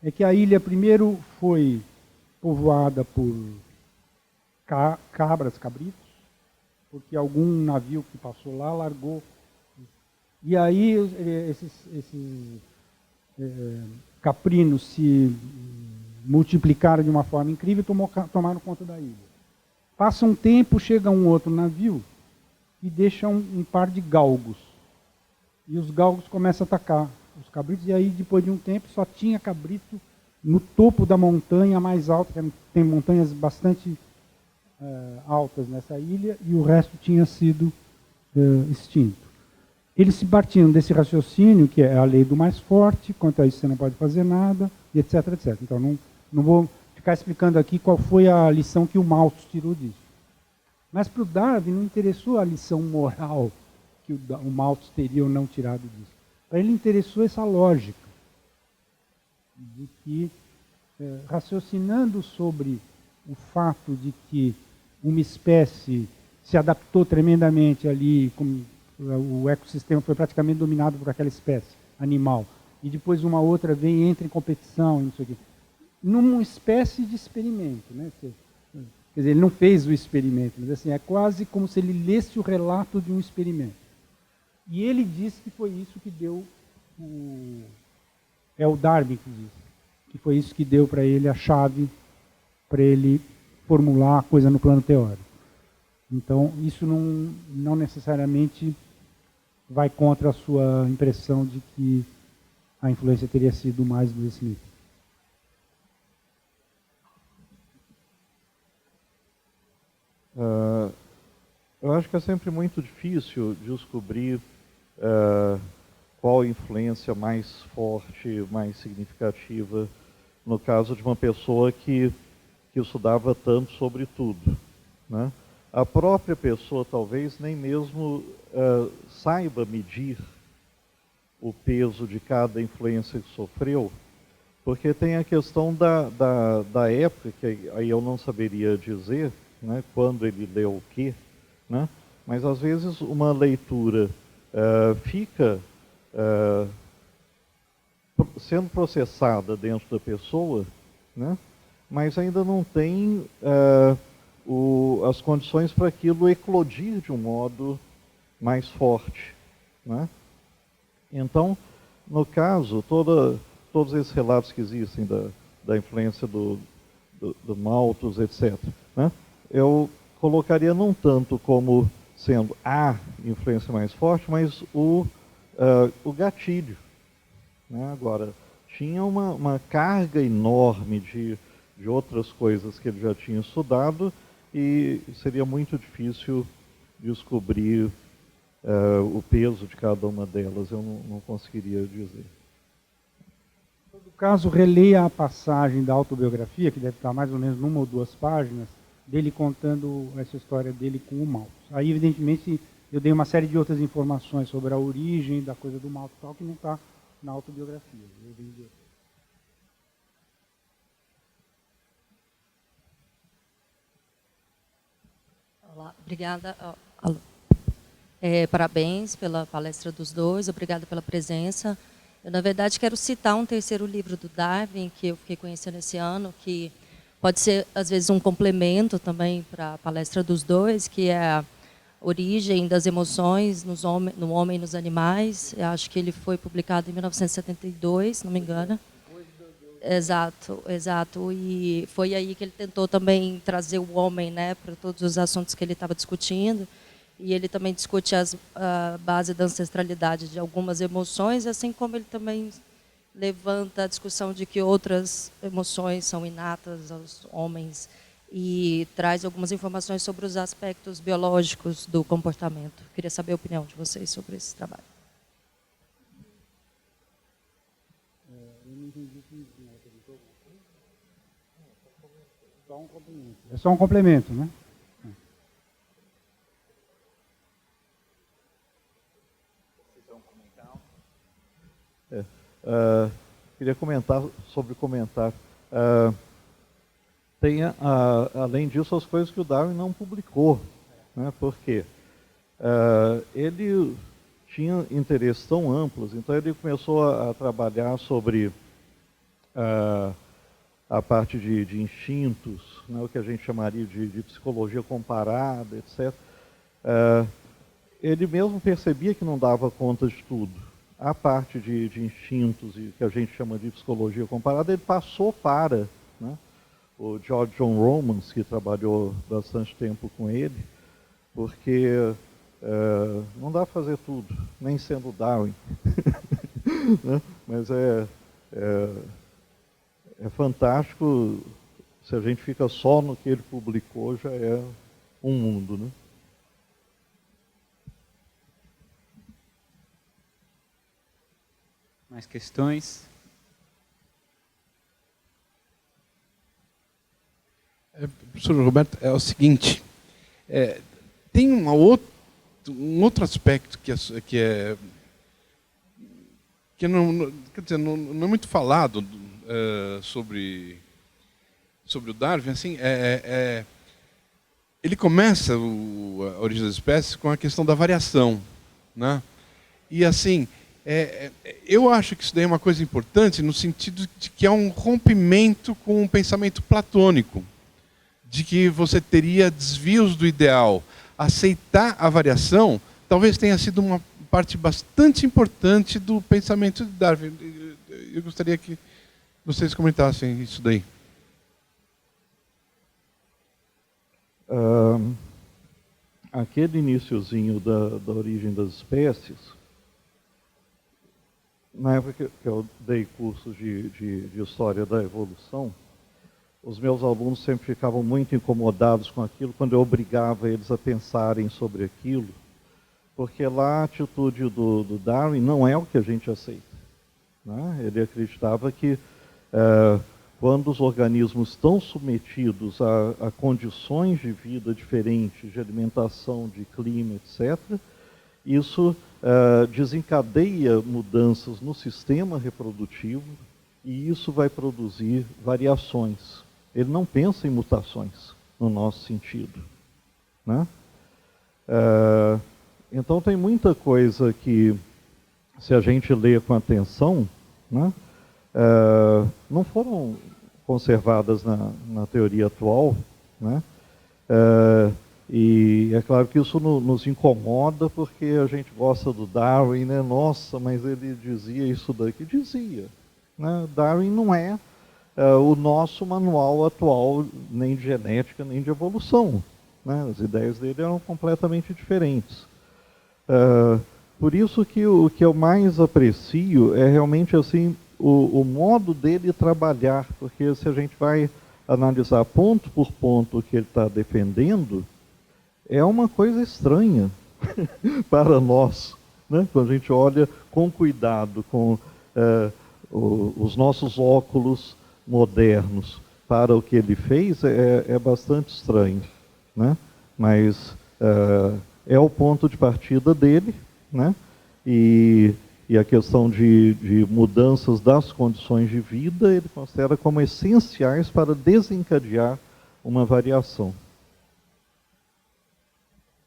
é que a ilha primeiro foi povoada por cabritos, porque algum navio que passou lá largou. E aí esses caprinos se multiplicaram de uma forma incrível e tomaram conta da ilha. Passa um tempo, chega um outro navio e deixa um par de galgos. E os galgos começam a atacar os cabritos, e aí depois de um tempo só tinha cabrito no topo da montanha mais alta, que tem montanhas bastante altas nessa ilha, e o resto tinha sido extinto. Eles se partiam desse raciocínio, que é a lei do mais forte, quanto a isso você não pode fazer nada, e etc, etc. Então, não vou ficar explicando aqui qual foi a lição que o Malthus tirou disso. Mas para o Darwin não interessou a lição moral que o Malthus teria ou não tirado disso. Para ele interessou essa lógica de que, raciocinando sobre o fato de que uma espécie se adaptou tremendamente ali, como o ecossistema foi praticamente dominado por aquela espécie animal, e depois uma outra vem e entra em competição, e não sei o quê, numa espécie de experimento, né? Quer dizer, ele não fez o experimento, mas assim, é quase como se ele lesse o relato de um experimento. E ele disse que foi isso que deu é o Darwin que diz, que foi isso que deu para ele a chave para ele formular a coisa no plano teórico. Então, isso não necessariamente vai contra a sua impressão de que a influência teria sido mais do Smith. Eu acho que é sempre muito difícil descobrir qual a influência mais forte, mais significativa, no caso de uma pessoa que estudava tanto sobre tudo, né? A própria pessoa talvez nem mesmo saiba medir o peso de cada influência que sofreu, porque tem a questão da época, que aí eu não saberia dizer, né, quando ele leu o quê, né? Mas às vezes uma leitura fica sendo processada dentro da pessoa, né? Mas ainda não tem as condições para aquilo eclodir de um modo mais forte, né? Então, no caso, todos esses relatos que existem da influência do Malthus, etc., né? Eu colocaria não tanto como sendo a influência mais forte, mas o gatilho, né? Agora, tinha uma carga enorme de outras coisas que ele já tinha estudado, e seria muito difícil descobrir o peso de cada uma delas, eu não conseguiria dizer. Em todo caso, releia a passagem da autobiografia, que deve estar mais ou menos numa ou 2 páginas, dele contando essa história dele com o Malthus. Aí, evidentemente, eu dei uma série de outras informações sobre a origem da coisa do Malthus, tal, que não está na autobiografia. Olá, obrigada. Parabéns pela palestra dos dois, obrigada pela presença. Eu, na verdade, quero citar um terceiro livro do Darwin, que eu fiquei conhecendo esse ano, que pode ser, às vezes, um complemento também para a palestra dos dois, que é a Origem das Emoções no Homem e nos Animais. Eu acho que ele foi publicado em 1972, se não me engano. Exato, exato. E foi aí que ele tentou também trazer o homem, né, para todos os assuntos que ele estava discutindo. E ele também discute a base da ancestralidade de algumas emoções, assim como ele também levanta a discussão de que outras emoções são inatas aos homens e traz algumas informações sobre os aspectos biológicos do comportamento. Queria saber a opinião de vocês sobre esse trabalho. É só um complemento, né? Queria comentar sobre comentar. Tem, além disso, as coisas que o Darwin não publicou, né? Porque ele tinha interesses tão amplos, então ele começou a trabalhar sobre a parte de instintos, né? O que a gente chamaria de psicologia comparada, etc. Ele mesmo percebia que não dava conta de tudo. A parte de instintos e que a gente chama de psicologia comparada, ele passou para, né, o George John Romans, que trabalhou bastante tempo com ele, porque não dá para fazer tudo, nem sendo Darwin. Né? Mas é fantástico, se a gente fica só no que ele publicou, já é um mundo, né? Mais questões? Professor Roberto, é o seguinte, tem um outro aspecto que não, quer dizer, não é muito falado sobre o Darwin. Assim, ele começa a origem das espécies com a questão da variação, né? E assim, eu acho que isso daí é uma coisa importante no sentido de que é um rompimento com o pensamento platônico, de que você teria desvios do ideal. Aceitar a variação talvez tenha sido uma parte bastante importante do pensamento de Darwin. Eu gostaria que vocês comentassem isso daí. Aquele iniciozinho da origem das espécies, na época que eu dei cursos de História da Evolução, os meus alunos sempre ficavam muito incomodados com aquilo quando eu obrigava eles a pensarem sobre aquilo, porque lá a atitude do Darwin não é o que a gente aceita, né? Ele acreditava que quando os organismos estão submetidos a condições de vida diferentes, de alimentação, de clima, etc., isso desencadeia mudanças no sistema reprodutivo e isso vai produzir variações. Ele não pensa em mutações, no nosso sentido, né? Então tem muita coisa que, se a gente lê com atenção, né, não foram conservadas na teoria atual, né? E é claro que isso nos incomoda porque a gente gosta do Darwin, né? Nossa, mas ele dizia isso daqui. Dizia, né? Darwin não é o nosso manual atual, nem de genética, nem de evolução, né? As ideias dele eram completamente diferentes. Por isso que o que eu mais aprecio é realmente assim o modo dele trabalhar, porque se a gente vai analisar ponto por ponto o que ele está defendendo, é uma coisa estranha para nós, né? Quando a gente olha com cuidado, com os nossos óculos modernos para o que ele fez, é bastante estranho, né? Mas é o ponto de partida dele, né? E a questão de mudanças das condições de vida, ele considera como essenciais para desencadear uma variação.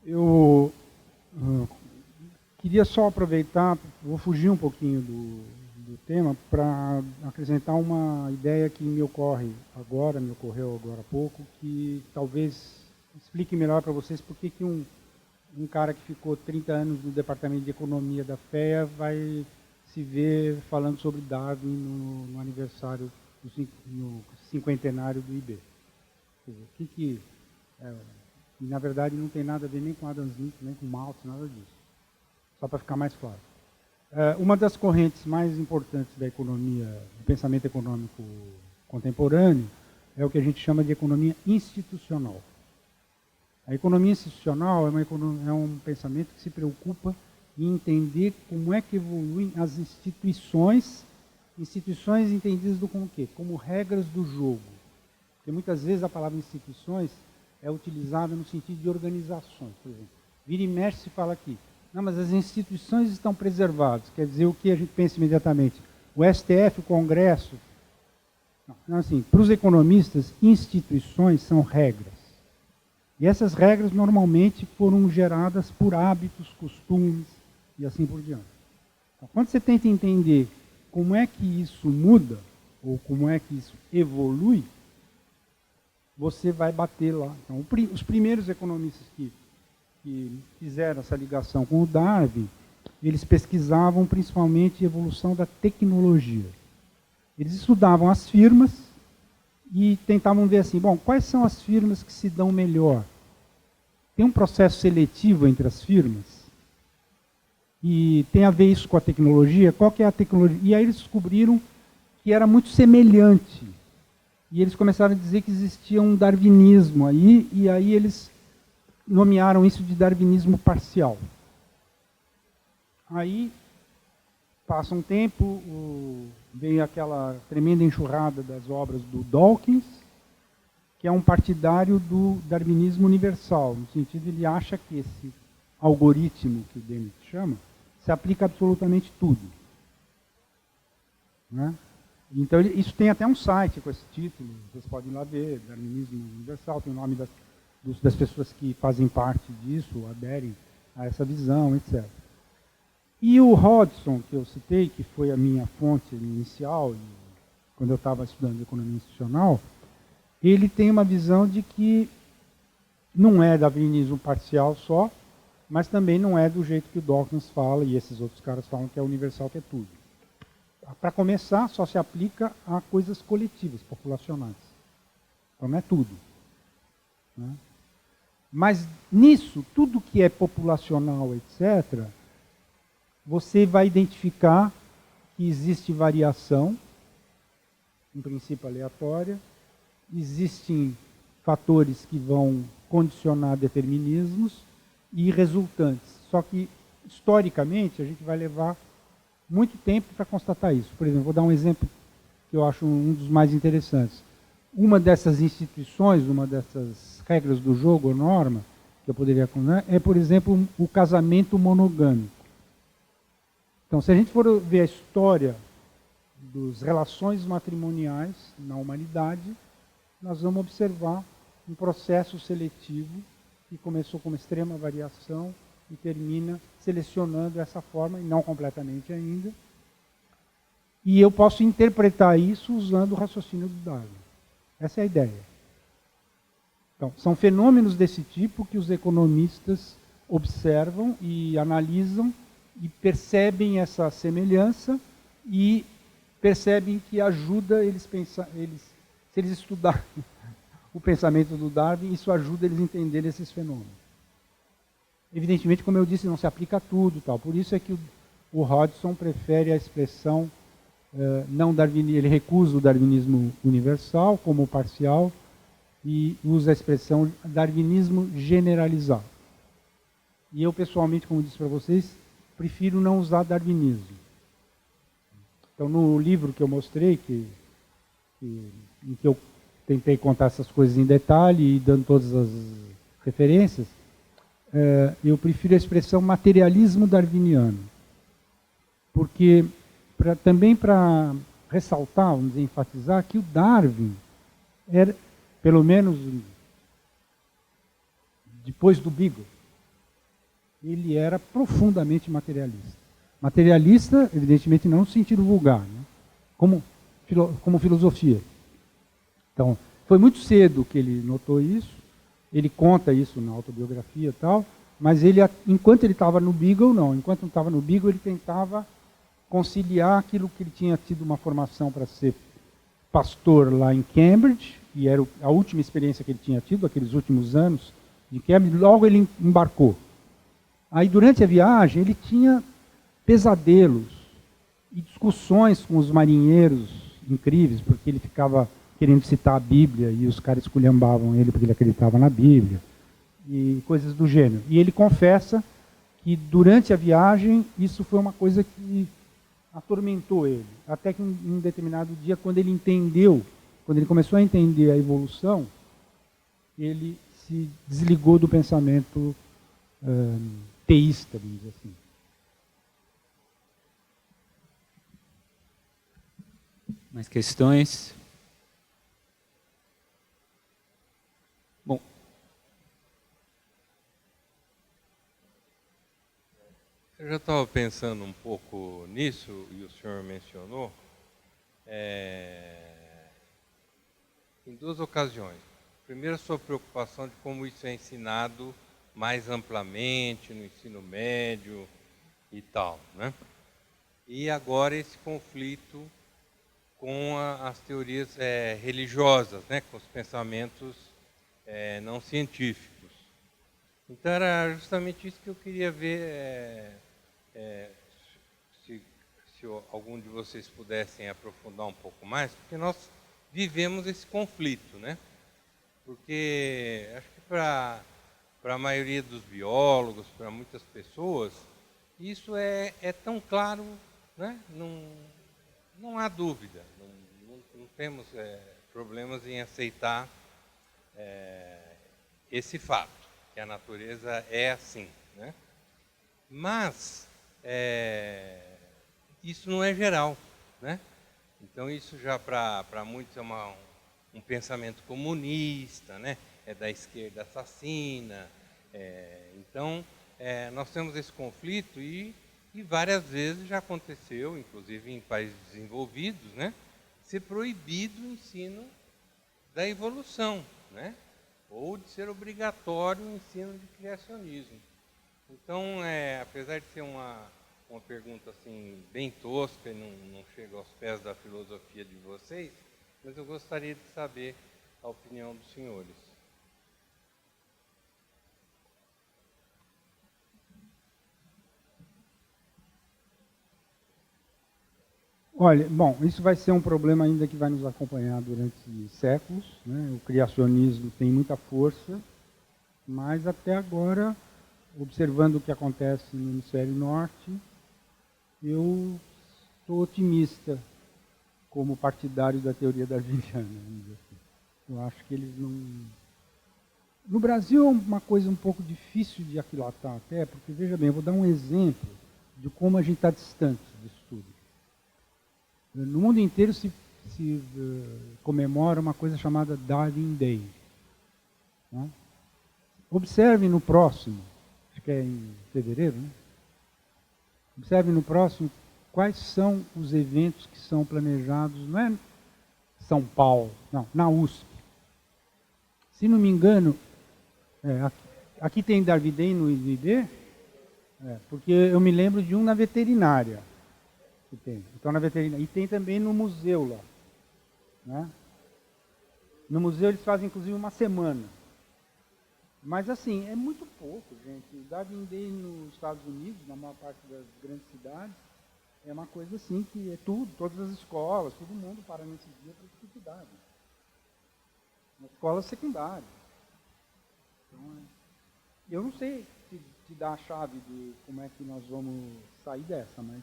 Eu queria só aproveitar, vou fugir um pouquinho do tema, para acrescentar uma ideia que me ocorreu agora há pouco, que talvez explique melhor para vocês por que um cara que ficou 30 anos no departamento de economia da FEA vai se ver falando sobre Darwin no aniversário, no cinquentenário do IB. Quer dizer, e na verdade não tem nada a ver nem com Adam Smith, nem com Malthus, nada disso. Só para ficar mais claro. Uma das correntes mais importantes da economia, do pensamento econômico contemporâneo, é o que a gente chama de economia institucional. A economia institucional é um pensamento que se preocupa em entender como é que evoluem as instituições entendidas como o quê? Como regras do jogo. Porque muitas vezes a palavra instituições é utilizada no sentido de organizações. Por exemplo, vira e mexe se fala aqui. Não, mas as instituições estão preservadas. Quer dizer, o que a gente pensa imediatamente? O STF, o Congresso. Não, assim, para os economistas, instituições são regras. E essas regras normalmente foram geradas por hábitos, costumes e assim por diante. Então, quando você tenta entender como é que isso muda, ou como é que isso evolui, você vai bater lá. Então, os primeiros economistas que fizeram essa ligação com o Darwin, eles pesquisavam principalmente a evolução da tecnologia. Eles estudavam as firmas e tentavam ver assim, bom, quais são as firmas que se dão melhor? Tem um processo seletivo entre as firmas? E tem a ver isso com a tecnologia? Qual que é a tecnologia? E aí eles descobriram que era muito semelhante. E eles começaram a dizer que existia um darwinismo aí, e aí eles nomearam isso de darwinismo parcial. Aí, passa um tempo, vem aquela tremenda enxurrada das obras do Dawkins, que é um partidário do darwinismo universal, no sentido ele acha que esse algoritmo, que o Dennett chama, se aplica a absolutamente tudo. Né? Então, isso tem até um site com esse título, vocês podem ir lá ver, Darwinismo Universal, tem o nome das pessoas que fazem parte disso, aderem a essa visão, etc. E o Hodgson, que eu citei, que foi a minha fonte inicial, quando eu estava estudando economia institucional, ele tem uma visão de que não é darwinismo parcial só, mas também não é do jeito que o Dawkins fala, e esses outros caras falam que é universal, que é tudo. Para começar, só se aplica a coisas coletivas, populacionais. Então não é tudo. Né? Mas nisso, tudo que é populacional, etc., você vai identificar que existe variação, em princípio aleatória, existem fatores que vão condicionar determinismos e resultantes. Só que, historicamente, a gente vai levar muito tempo para constatar isso. Por exemplo, vou dar um exemplo que eu acho um dos mais interessantes. Uma dessas instituições, uma dessas regras do jogo, ou norma, que eu poderia contar, é, por exemplo, o casamento monogâmico. Então, se a gente for ver a história das relações matrimoniais na humanidade, nós vamos observar um processo seletivo que começou com uma extrema variação e termina selecionando essa forma, e não completamente ainda. E eu posso interpretar isso usando o raciocínio do Darwin. Essa é a ideia. Então, são fenômenos desse tipo que os economistas observam e analisam e percebem essa semelhança e percebem que ajuda eles pensar, se eles estudarem o pensamento do Darwin, isso ajuda eles a entenderem esses fenômenos. Evidentemente, como eu disse, não se aplica a tudo, tal. Por isso é que o Hodgson prefere a expressão não darwinismo, ele recusa o darwinismo universal como parcial e usa a expressão darwinismo generalizado. E eu, pessoalmente, como disse para vocês, prefiro não usar darwinismo. Então, no livro que eu mostrei, em que eu tentei contar essas coisas em detalhe e dando todas as referências, eu prefiro a expressão materialismo darwiniano. Porque, também para ressaltar, vamos dizer, enfatizar, que o Darwin era, pelo menos depois do Beagle, ele era profundamente materialista. Materialista, evidentemente, não no sentido vulgar, né? como filosofia. Então, foi muito cedo que ele notou isso, ele conta isso na autobiografia e tal, mas ele, enquanto ele estava no Beagle, não. Enquanto não estava no Beagle, ele tentava conciliar aquilo que ele tinha tido uma formação para ser pastor lá em Cambridge, e era a última experiência que ele tinha tido, aqueles últimos anos de Cambridge, logo ele embarcou. Aí, durante a viagem, ele tinha pesadelos e discussões com os marinheiros incríveis, porque ele ficava querendo citar a Bíblia e os caras esculhambavam ele porque ele acreditava na Bíblia e coisas do gênero. E ele confessa que durante a viagem isso foi uma coisa que atormentou ele, até que em um determinado dia, quando ele entendeu quando ele começou a entender a evolução, ele se desligou do pensamento teísta, vamos dizer assim. Mais questões? Bom. Eu já estava pensando um pouco nisso, e o senhor mencionou, em duas ocasiões. Primeiro, a sua preocupação de como isso é ensinado mais amplamente no ensino médio e tal, né? E agora esse conflito com as teorias religiosas, né? Com os pensamentos não científicos. Então era justamente isso que eu queria ver, se algum de vocês pudessem aprofundar um pouco mais, porque nós vivemos esse conflito, né? Porque acho que para a maioria dos biólogos, para muitas pessoas, isso é tão claro, né? Não há dúvida, não temos problemas em aceitar esse fato, que a natureza é assim, né? Mas isso não é geral, né? Então isso já para muitos é um pensamento comunista, né? É da esquerda assassina. Então nós temos esse conflito e várias vezes já aconteceu, inclusive em países desenvolvidos, né? Ser proibido o ensino da evolução, né? Ou de ser obrigatório o ensino de criacionismo. Então, apesar de ser uma pergunta assim bem tosca e não chega aos pés da filosofia de vocês, mas eu gostaria de saber a opinião dos senhores. Olha, bom, isso vai ser um problema ainda que vai nos acompanhar durante séculos, né? O criacionismo tem muita força, mas até agora, observando o que acontece no hemisfério norte, eu estou otimista como partidário da teoria darwiniana, vamos dizer assim. Eu acho que eles não... No Brasil é uma coisa um pouco difícil de aquilatar até, porque, veja bem, eu vou dar um exemplo de como a gente está distante disso tudo. No mundo inteiro se comemora uma coisa chamada Darwin Day, né? Observe no próximo, acho que é em fevereiro, né? Observe no próximo quais são os eventos que são planejados, não é São Paulo, não, na USP. Se não me engano, aqui tem Darwin Day no IB, porque eu me lembro de um na veterinária. Que tem. Então, na veterinária. E tem também no museu lá, né? No museu eles fazem inclusive uma semana. Mas assim, é muito pouco, gente. O Darwin Day nos Estados Unidos, na maior parte das grandes cidades, é uma coisa assim que é tudo, todas as escolas, todo mundo para nesse dia para estudar. Nas escolas secundárias. Então, eu não sei te dar a chave de como é que nós vamos sair dessa, mas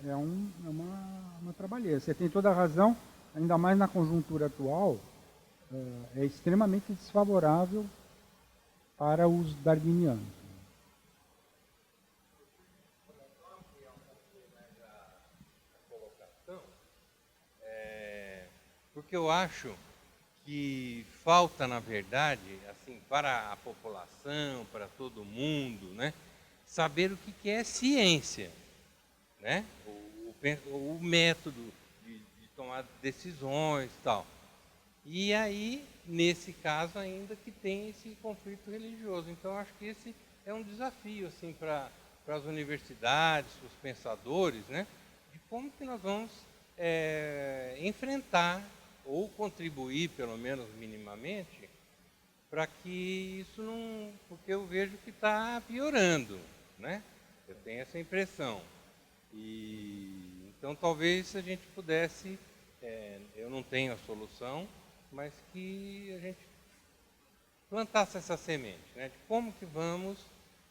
é uma trabalheira. Você tem toda a razão, ainda mais na conjuntura atual, é extremamente desfavorável para os darwinianos. Porque eu acho que falta, na verdade, assim, para a população, para todo mundo, né, saber o que é ciência, né? O método de tomar decisões e tal. E aí, nesse caso ainda, que tem esse conflito religioso. Então, acho que esse é um desafio assim, para as universidades, para os pensadores, né? De como que nós vamos enfrentar ou contribuir, pelo menos minimamente, para que isso não... Porque eu vejo que está piorando, né? Eu tenho essa impressão. Então, talvez a gente pudesse, eu não tenho a solução, mas que a gente plantasse essa semente, né? De como que vamos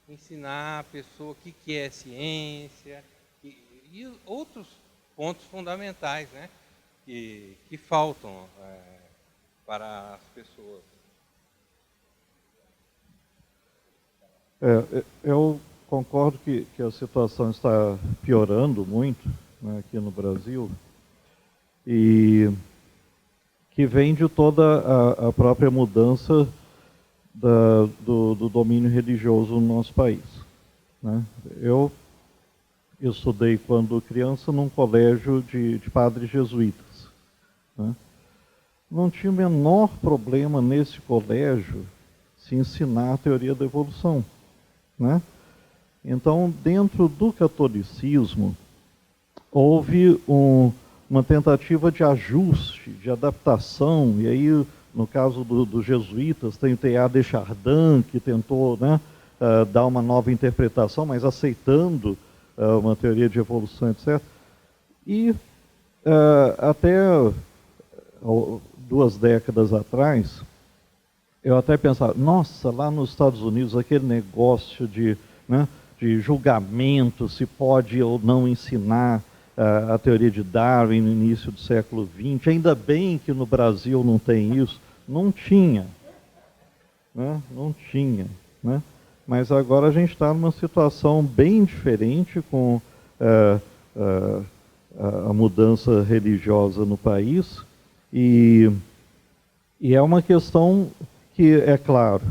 ensinar a pessoa o que é ciência e outros pontos fundamentais, né? que faltam para as pessoas. Eu concordo que a situação está piorando muito, né, aqui no Brasil, e que vem de toda a própria mudança do domínio religioso no nosso país, né? Eu estudei, quando criança, num colégio de padres jesuítas, né? Não tinha o menor problema nesse colégio se ensinar a teoria da evolução, né? Então, dentro do catolicismo, houve uma tentativa de ajuste, de adaptação, e aí, no caso dos jesuítas, tem o Teilhard de Chardin, que tentou, né, dar uma nova interpretação, mas aceitando uma teoria de evolução, etc. E até 2 décadas atrás, eu até pensava, nossa, lá nos Estados Unidos, aquele negócio de julgamento, se pode ou não ensinar a teoria de Darwin no início do século XX, ainda bem que no Brasil não tem isso. Não tinha, né? Não tinha, né? Mas agora a gente está numa situação bem diferente com a mudança religiosa no país, e é uma questão que, é claro,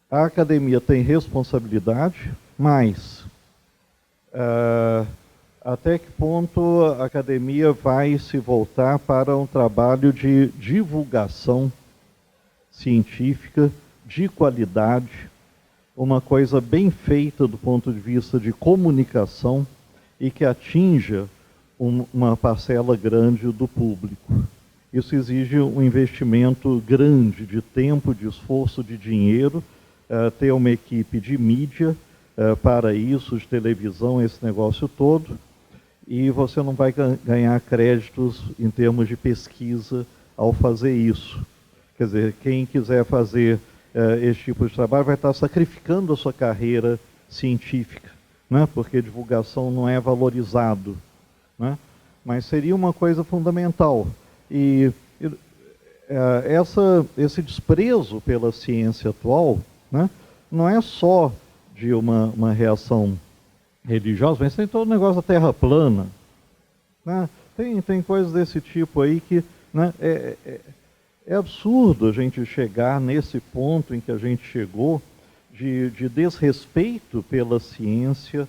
a academia tem responsabilidade, mas até que ponto a academia vai se voltar para um trabalho de divulgação científica de qualidade, uma coisa bem feita do ponto de vista de comunicação e que atinja uma parcela grande do público. Isso exige um investimento grande de tempo, de esforço, de dinheiro, ter uma equipe de mídia para isso, de televisão, esse negócio todo, e você não vai ganhar créditos em termos de pesquisa ao fazer isso. Quer dizer, quem quiser fazer esse tipo de trabalho vai estar sacrificando a sua carreira científica, né? Porque divulgação não é valorizado, né? Mas seria uma coisa fundamental. E esse desprezo pela ciência atual, né, não é só de uma reação religiosa, mas tem todo o negócio da terra plana, né? Tem coisas desse tipo aí que, né, é absurdo a gente chegar nesse ponto em que a gente chegou de desrespeito pela ciência,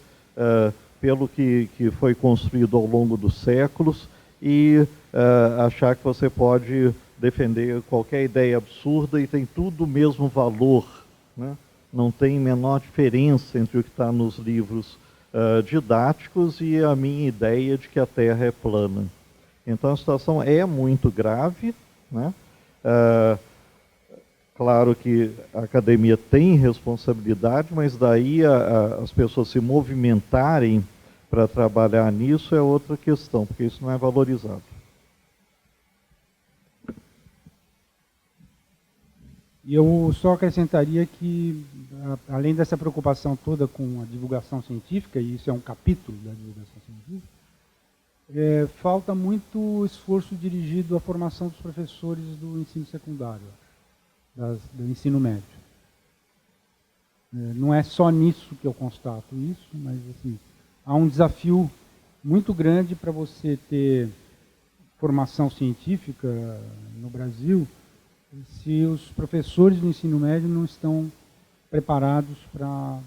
pelo que foi construído ao longo dos séculos, e achar que você pode defender qualquer ideia absurda e tem tudo o mesmo valor, né? Não tem menor diferença entre o que está nos livros didáticos e a minha ideia de que a Terra é plana. Então a situação é muito grave, né? Claro que a academia tem responsabilidade, mas daí as pessoas se movimentarem para trabalhar nisso é outra questão, porque isso não é valorizado. E eu só acrescentaria que, além dessa preocupação toda com a divulgação científica, e isso é um capítulo da divulgação científica, falta muito esforço dirigido à formação dos professores do ensino secundário, do ensino médio. Não é só nisso que eu constato isso, mas assim, há um desafio muito grande para você ter formação científica no Brasil, se os professores do ensino médio não estão preparados para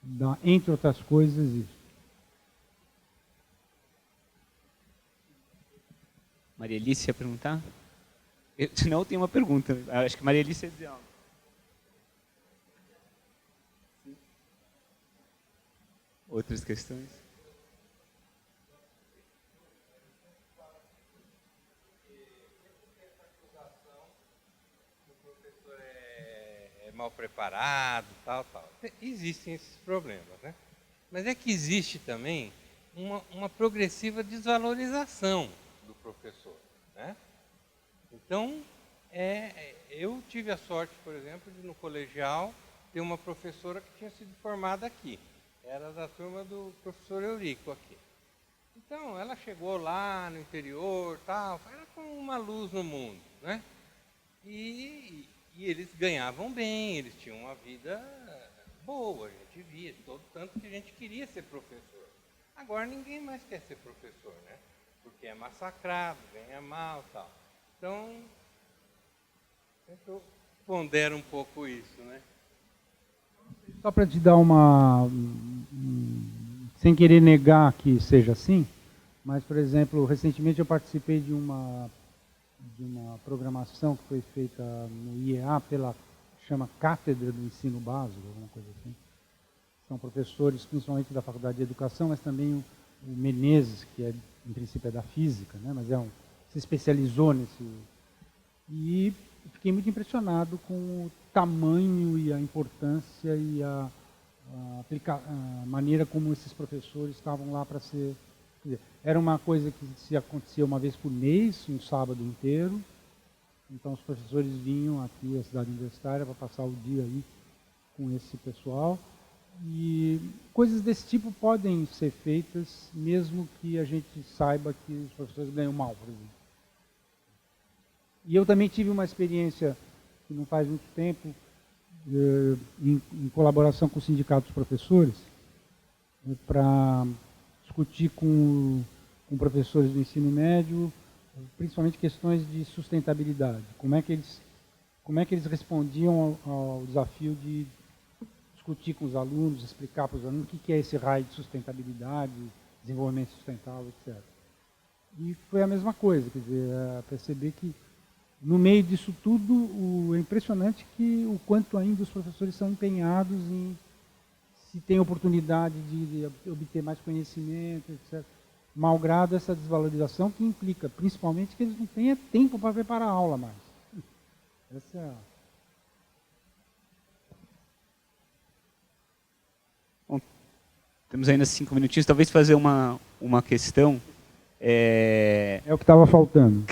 dar, entre outras coisas, isso. Maria Alice ia perguntar? Senão eu tenho uma pergunta. Acho que Maria Alice ia dizer algo. Outras questões? Mal preparado, tal. Existem esses problemas, né? Mas é que existe também uma progressiva desvalorização do professor, né? Então, eu tive a sorte, por exemplo, de no colegial ter uma professora que tinha sido formada aqui. Era da turma do professor Eurico aqui. Então, ela chegou lá no interior, tal, era como uma luz no mundo, né? E eles ganhavam bem, eles tinham uma vida boa, a gente via, todo tanto que a gente queria ser professor. Agora ninguém mais quer ser professor, né? Porque é massacrado, ganha mal, tal. Então, eu pondero um pouco isso, né? Só para te dar sem querer negar que seja assim, mas, por exemplo, recentemente eu participei de uma programação que foi feita no IEA chama Cátedra do Ensino Básico, alguma coisa assim. São professores, principalmente da Faculdade de Educação, mas também o Menezes, que em princípio é da Física, né? Mas se especializou nesse... E fiquei muito impressionado com o tamanho e a importância e a maneira como esses professores estavam lá para ser... Quer dizer, era uma coisa que se acontecia uma vez por mês, um sábado inteiro. Então os professores vinham aqui à cidade universitária para passar o dia aí com esse pessoal. E coisas desse tipo podem ser feitas, mesmo que a gente saiba que os professores ganham mal, por exemplo. E eu também tive uma experiência, que não faz muito tempo, em colaboração com o Sindicato dos Professores, para discutir com professores do ensino médio, principalmente questões de sustentabilidade. Como é que eles respondiam ao desafio de discutir com os alunos, explicar para os alunos o que é esse raio de sustentabilidade, desenvolvimento sustentável, etc. E foi a mesma coisa, quer dizer, perceber que no meio disso tudo, é impressionante o quanto ainda os professores são empenhados em, se tem oportunidade de obter mais conhecimento, etc. Malgrado essa desvalorização que implica, principalmente, que eles não tenham tempo para preparar a aula mais. Essa é Bom, temos ainda 5 minutinhos, talvez fazer uma questão. É o que estava faltando.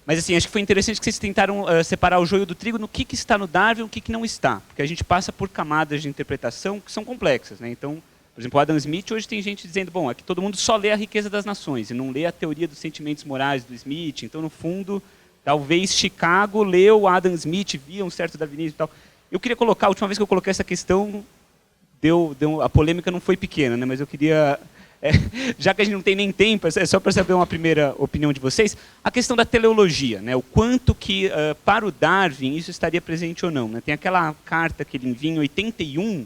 Mas assim, acho que foi interessante que vocês tentaram separar o joio do trigo no que está no Darwin e o que não está. Porque a gente passa por camadas de interpretação que são complexas, né? Então, por exemplo, o Adam Smith, hoje tem gente dizendo, bom, é que todo mundo só lê A Riqueza das Nações e não lê a teoria dos sentimentos morais do Smith. Então, no fundo, talvez Chicago leu Adam Smith, via um certo darwinismo e tal. Eu queria colocar, a última vez que eu coloquei essa questão, a polêmica não foi pequena, né? Mas eu queria... já que a gente não tem nem tempo, é só para saber uma primeira opinião de vocês, a questão da teleologia, né? O quanto que, para o Darwin, isso estaria presente ou não. Né? Tem aquela carta que ele envia em 81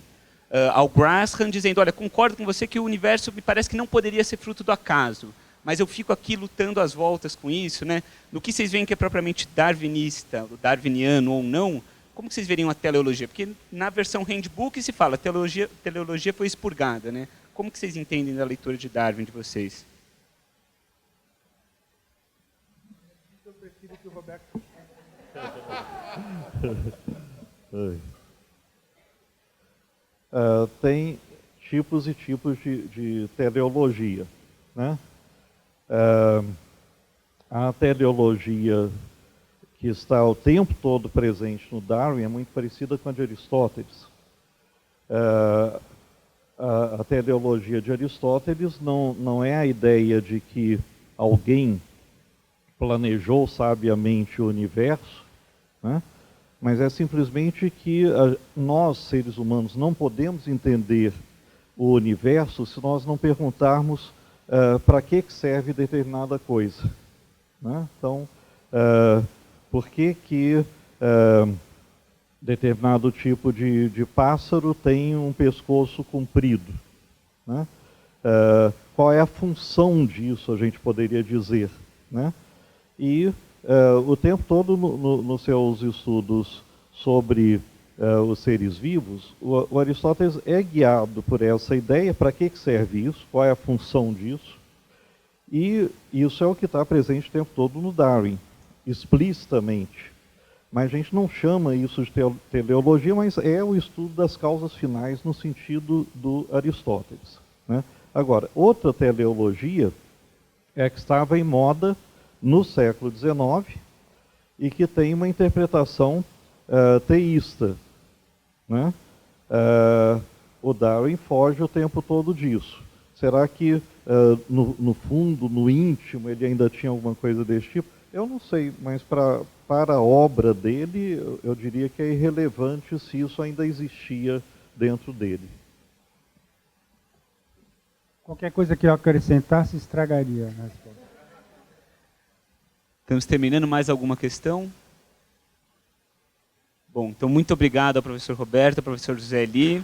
ao Grasham, dizendo, olha, concordo com você que o universo me parece que não poderia ser fruto do acaso, mas eu fico aqui lutando às voltas com isso. Né? No que vocês veem que é propriamente darwinista, darwiniano ou não, como que vocês veriam a teleologia? Porque na versão handbook se fala, teleologia foi expurgada, né? Como que vocês entendem da leitura de Darwin de vocês? Eu prefiro que o Roberto... Tem tipos e tipos de teleologia, né? A teleologia que está o tempo todo presente no Darwin é muito parecida com a de Aristóteles. A teleologia de Aristóteles não é a ideia de que alguém planejou sabiamente o universo, né? Mas é simplesmente que nós, seres humanos, não podemos entender o universo se nós não perguntarmos para que serve determinada coisa. Né? Então, por que determinado tipo de pássaro tem um pescoço comprido? Né? Qual é a função disso, a gente poderia dizer? Né? E o tempo todo, nos seus estudos sobre os seres vivos, o Aristóteles é guiado por essa ideia, para que serve isso, qual é a função disso, e isso é o que está presente o tempo todo no Darwin, explicitamente. Mas a gente não chama isso de teleologia, mas é o estudo das causas finais no sentido do Aristóteles. Né? Agora, outra teleologia é que estava em moda no século XIX e que tem uma interpretação teísta. Né? O Darwin foge o tempo todo disso. Será que no fundo, no íntimo, ele ainda tinha alguma coisa desse tipo? Eu não sei, mas para a obra dele, eu diria que é irrelevante se isso ainda existia dentro dele. Qualquer coisa que eu acrescentasse estragaria a resposta. Estamos terminando. Mais alguma questão? Bom, então muito obrigado ao professor Roberto, ao professor José Eli.